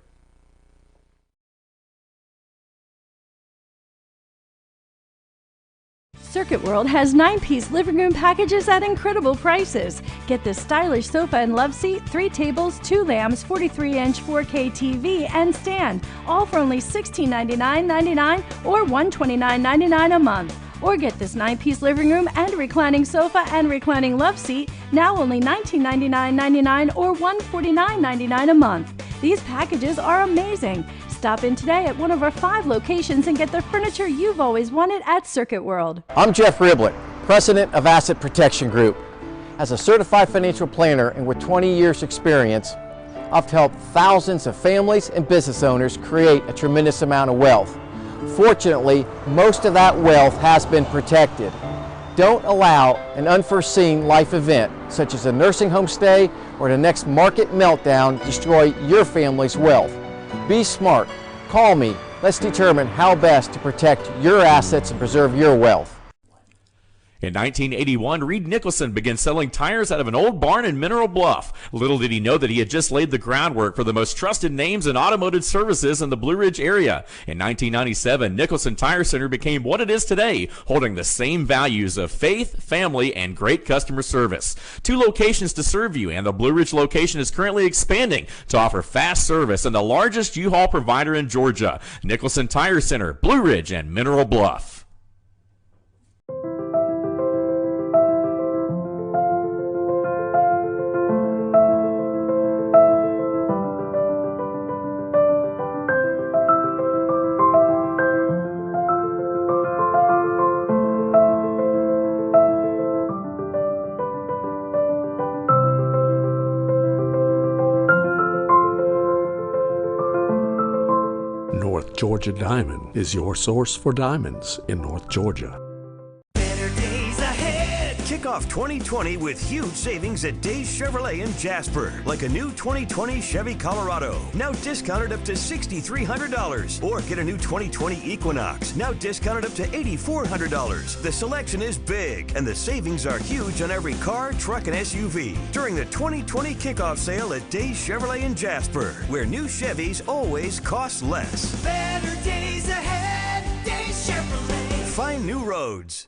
Circuit World has 9-piece living room packages at incredible prices. Get this stylish sofa and love seat, 3 tables, 2 lamps, 43-inch 4K TV, and stand, all for only $1699.99 or $129.99 a month. Or get this 9-piece living room and reclining sofa and reclining love seat, now only $1999.99 or $149.99 a month. These packages are amazing. Stop in today at one of our 5 locations and get the furniture you've always wanted at Circuit World. I'm Jeff Riblett, President of Asset Protection Group. As a certified financial planner and with 20 years experience, I've helped thousands of families and business owners create a tremendous amount of wealth. Fortunately, most of that wealth has been protected. Don't allow an unforeseen life event, such as a nursing home stay or the next market meltdown, destroy your family's wealth. Be smart. Call me. Let's determine how best to protect your assets and preserve your wealth. In 1981, Reed Nicholson began selling tires out of an old barn in Mineral Bluff. Little did he know that he had just laid the groundwork for the most trusted names in automotive services in the Blue Ridge area. In 1997, Nicholson Tire Center became what it is today, holding the same values of faith, family, and great customer service. 2 locations to serve you, and the Blue Ridge location is currently expanding to offer fast service and the largest U-Haul provider in Georgia. Nicholson Tire Center, Blue Ridge, and Mineral Bluff. North Georgia Diamond is your source for diamonds in North Georgia. Better days ahead. Kick off 2020 with huge savings at Days Chevrolet in Jasper. Like a new 2020 Chevy Colorado, now discounted up to $6,300. Or get a new 2020 Equinox, now discounted up to $8,400. The selection is big, and the savings are huge on every car, truck, and SUV during the 2020 kickoff sale at Days Chevrolet in Jasper, where new Chevys always cost less. Better days ahead, Days Chevrolet. Find new roads.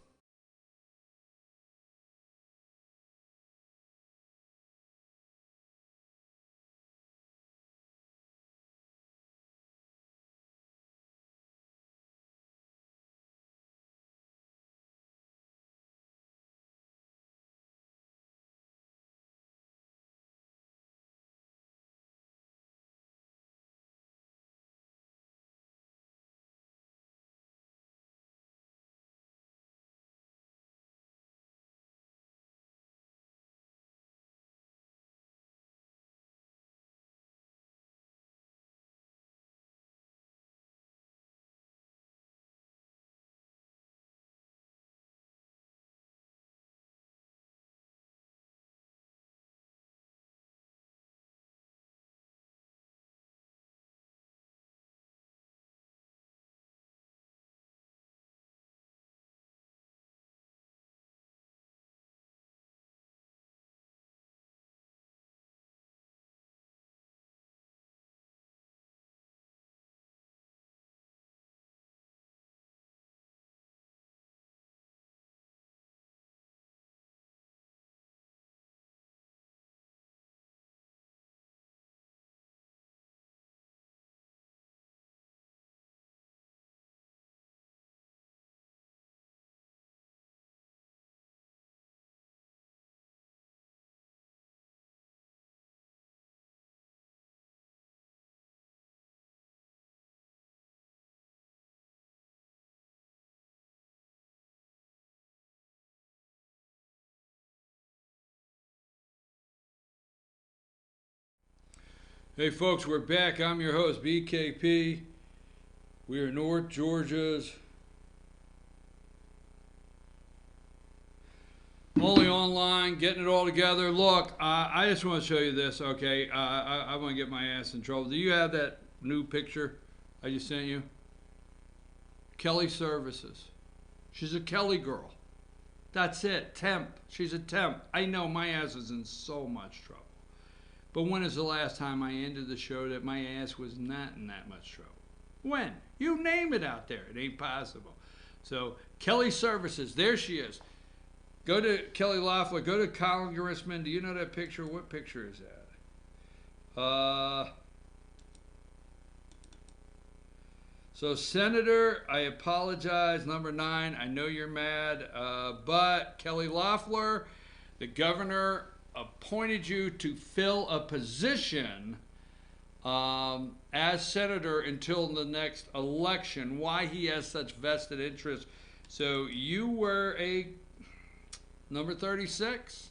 Hey folks, we're back. I'm your host, BKP. We are North Georgia's only online, getting it all together. Look, I just want to show you this, okay? I want to get my ass in trouble. Do you have that new picture I just sent you? Kelly Services. She's a Kelly girl. That's it. Temp. She's a temp. I know my ass is in so much trouble. But when is the last time I ended the show that my ass was not in that much trouble? When? You name it out there. It ain't possible. So, Kelly Services. There she is. Go to Kelly Loeffler. Go to Congressman. Do you know that picture? What picture is that? So, Senator, I apologize. Number 9. I know you're mad. But Kelly Loeffler, the governor, appointed you to fill a position as senator until the next election. Why he has such vested interest. So you were a number 36.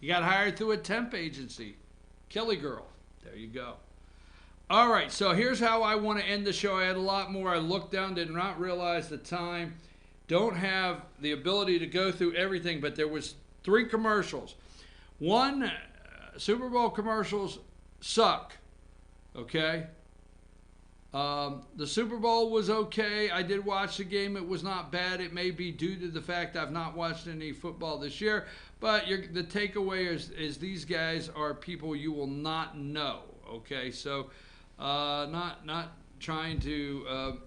You got hired through a temp agency. Kelly girl. There you go. All right, so here's how I want to end the show. I had a lot more. I looked down, did not realize the time. Don't have the ability to go through everything, but there was 3 commercials. One, Super Bowl commercials suck, okay? The Super Bowl was okay. I did watch the game. It was not bad. It may be due to the fact I've not watched any football this year, but the takeaway is these guys are people you will not know, okay? So not trying to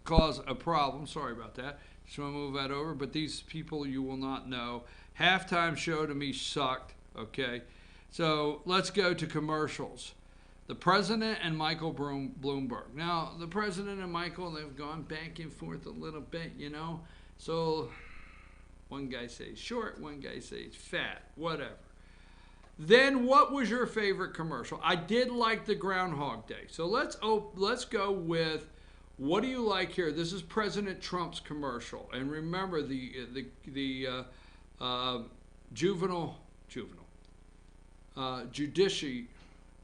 cause a problem. Sorry about that. Just want to move that over. But these people you will not know. Halftime show to me sucked. Okay. So let's go to commercials. The president and Michael Bloomberg. Now, the president and Michael, they've gone back and forth a little bit, you know. So one guy says short, one guy says fat, whatever. Then what was your favorite commercial? I did like the Groundhog Day. So let's go with, what do you like here? This is President Trump's commercial. And remember the judiciary.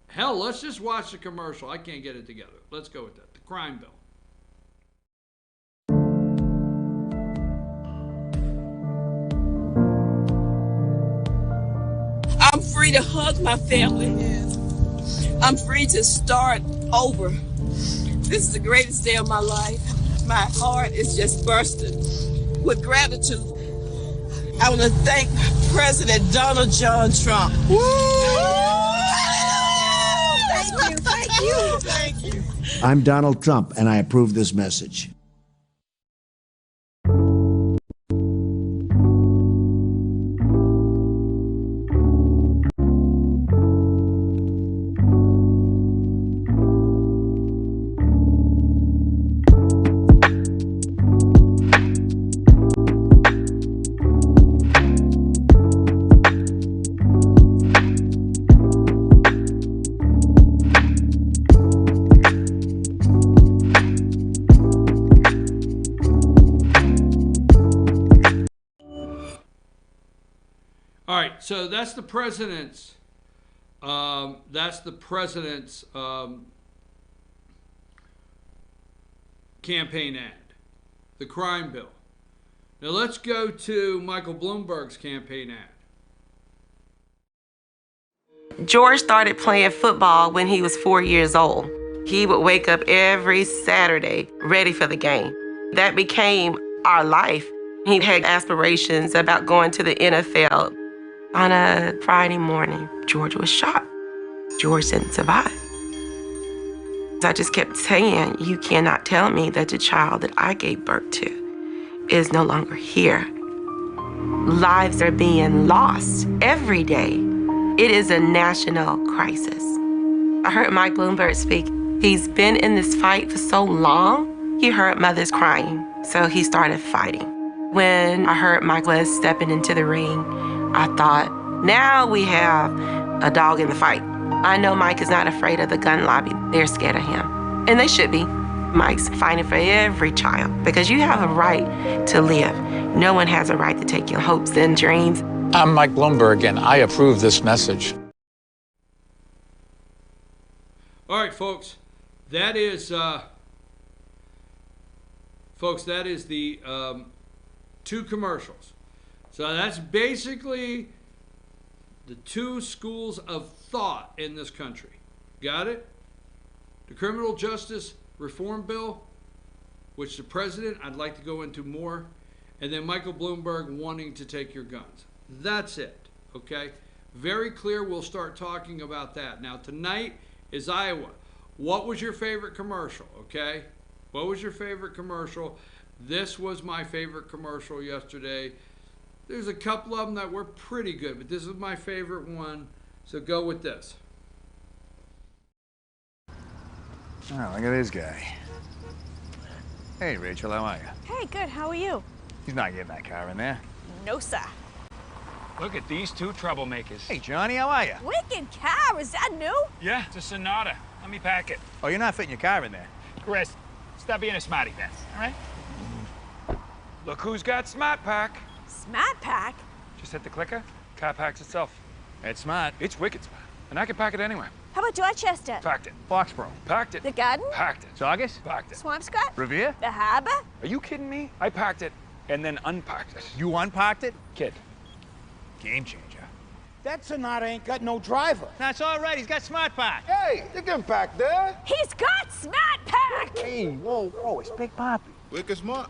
Hell, let's just watch the commercial. I can't get it together. Let's go with that. The crime bill. I'm free to hug my family. I'm free to start over. This is the greatest day of my life. My heart is just bursting with gratitude. I want to thank President Donald John Trump. Woo! Thank you. Thank you. I'm Donald Trump, and I approve this message. So that's the president's. Campaign ad, the crime bill. Now let's go to Michael Bloomberg's campaign ad. George started playing football when he was 4 years old. He would wake up every Saturday ready for the game. That became our life. He had aspirations about going to the NFL. On a Friday morning, George was shot. George didn't survive. I just kept saying, you cannot tell me that the child that I gave birth to is no longer here. Lives are being lost every day. It is a national crisis. I heard Mike Bloomberg speak. He's been in this fight for so long, he heard mothers crying, so he started fighting. When I heard Mike was stepping into the ring, I thought, now we have a dog in the fight. I know Mike is not afraid of the gun lobby. They're scared of him. And they should be. Mike's fighting for every child because you have a right to live. No one has a right to take your hopes and dreams. I'm Mike Bloomberg, and I approve this message. All right, folks. That is, the two commercials. So that's basically the two schools of thought in this country. Got it? The criminal justice reform bill, which the president, I'd like to go into more, and then Michael Bloomberg wanting to take your guns. That's it, okay? Very clear. We'll start talking about that. Now, tonight is Iowa. What was your favorite commercial, okay? What was your favorite commercial? This was my favorite commercial yesterday. There's a couple of them that were pretty good, but this is my favorite one, so go with this. Oh, look at this guy. Hey, Rachel, how are you? Hey, good. How are you? He's not getting that car in there. No, sir. Look at these two troublemakers. Hey, Johnny, how are you? Wicked car. Is that new? Yeah, it's a Sonata. Let me pack it. Oh, you're not fitting your car in there. Chris, stop being a smarty pants, all right? Look who's got Smart Pack. Smart Pack? Just hit the clicker. Car packs itself. It's smart. It's wicked smart. And I can pack it anywhere. How about Dorchester? Packed it. Foxborough. Packed it. The Garden? Packed it. Saugus? Packed it. Swampscott? Revere? The Harbor? Are you kidding me? I packed it and then unpacked it. You unpacked it? Kid. Game changer. That Sonata ain't got no driver. That's all right. He's got Smart Pack. Hey, you can pack there. He's got Smart Pack! Hey, whoa, it's Big Poppy. Wicked smart.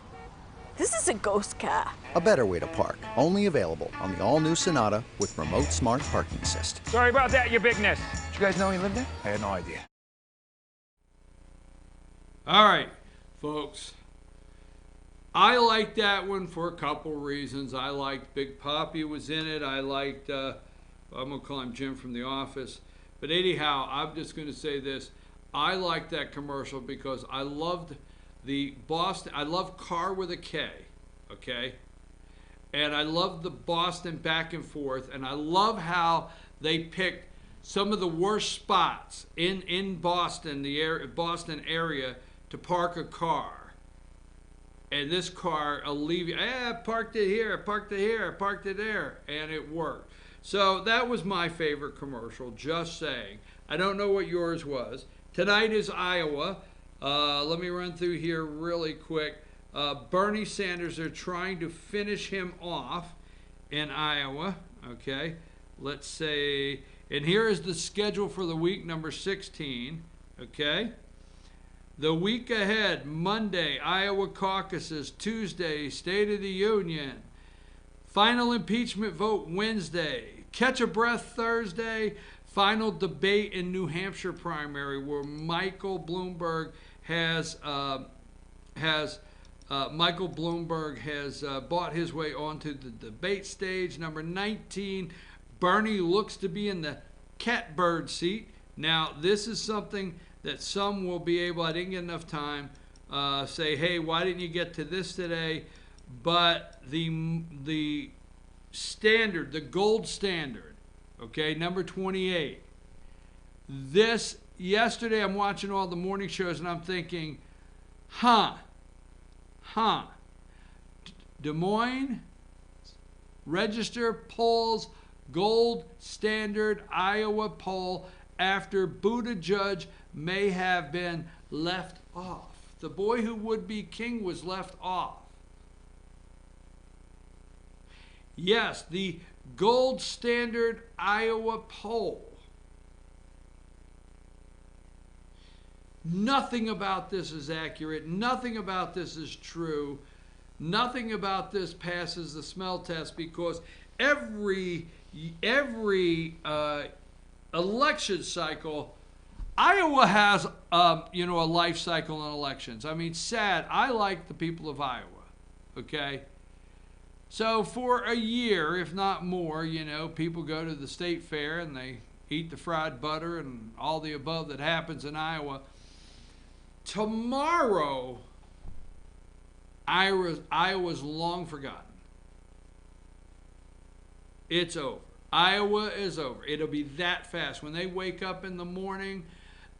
This is a ghost car. A better way to park. Only available on the all-new Sonata with remote smart parking assist. Sorry about that, your bigness. Did you guys know he lived there? I had no idea. All right, folks. I liked that one for a couple reasons. I liked Big Poppy was in it. I liked, I'm going to call him Jim from The Office. But anyhow, I'm just going to say this. I liked that commercial because I loved the Boston. I love Car with a K, okay? And I love the Boston back and forth. And I love how they picked some of the worst spots in Boston, Boston area, to park a car. And this car I parked it here, I parked it here, I parked it there, and it worked. So that was my favorite commercial, just saying. I don't know what yours was. Tonight is Iowa. Let me run through here really quick. Bernie Sanders, they're trying to finish him off in Iowa. Okay, let's say, and here is the schedule for the week number 16. Okay. The week ahead, Monday, Iowa caucuses. Tuesday, State of the Union. Final impeachment vote Wednesday. Catch a breath Thursday. Final debate in New Hampshire primary where Michael Bloomberg has bought his way onto the debate stage. Number 19, Bernie looks to be in the catbird seat. Now, this is something that some will be able, I didn't get enough time, say, hey, why didn't you get to this today? But the standard, the gold standard, okay, number 28. This, yesterday I'm watching all the morning shows and I'm thinking, Des Moines Register polls gold standard Iowa poll after Buttigieg may have been left off. The boy who would be king was left off. Yes, the gold standard Iowa poll. Nothing about this is accurate. Nothing about this is true. Nothing about this passes the smell test because every election cycle, Iowa has a life cycle in elections. I mean, sad. I like the people of Iowa. Okay. So for a year, if not more, people go to the state fair and they eat the fried butter and all the above that happens in Iowa. Tomorrow, Iowa's long forgotten. It's over. Iowa is over. It'll be that fast. When they wake up in the morning,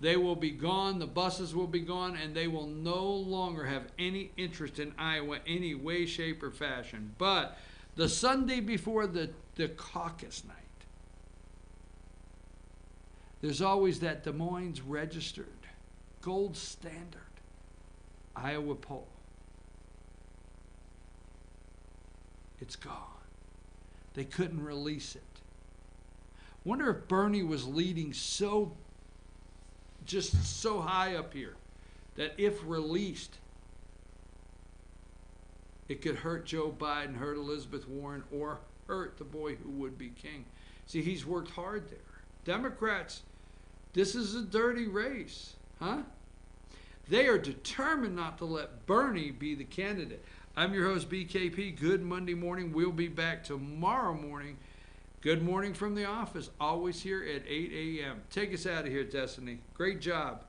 they will be gone, the buses will be gone, and they will no longer have any interest in Iowa any way, shape, or fashion. But the Sunday before the caucus night, There's always that Des Moines registered gold standard Iowa poll. It's gone. They couldn't release it. Wonder if Bernie was leading just so high up here that if released, it could hurt Joe Biden, hurt Elizabeth Warren, or hurt the boy who would be king. See, he's worked hard there. Democrats, this is a dirty race, huh? They are determined not to let Bernie be the candidate. I'm your host, BKP. Good Monday morning. We'll be back tomorrow morning. Good morning from the office, always here at 8 a.m. Take us out of here, Destiny. Great job.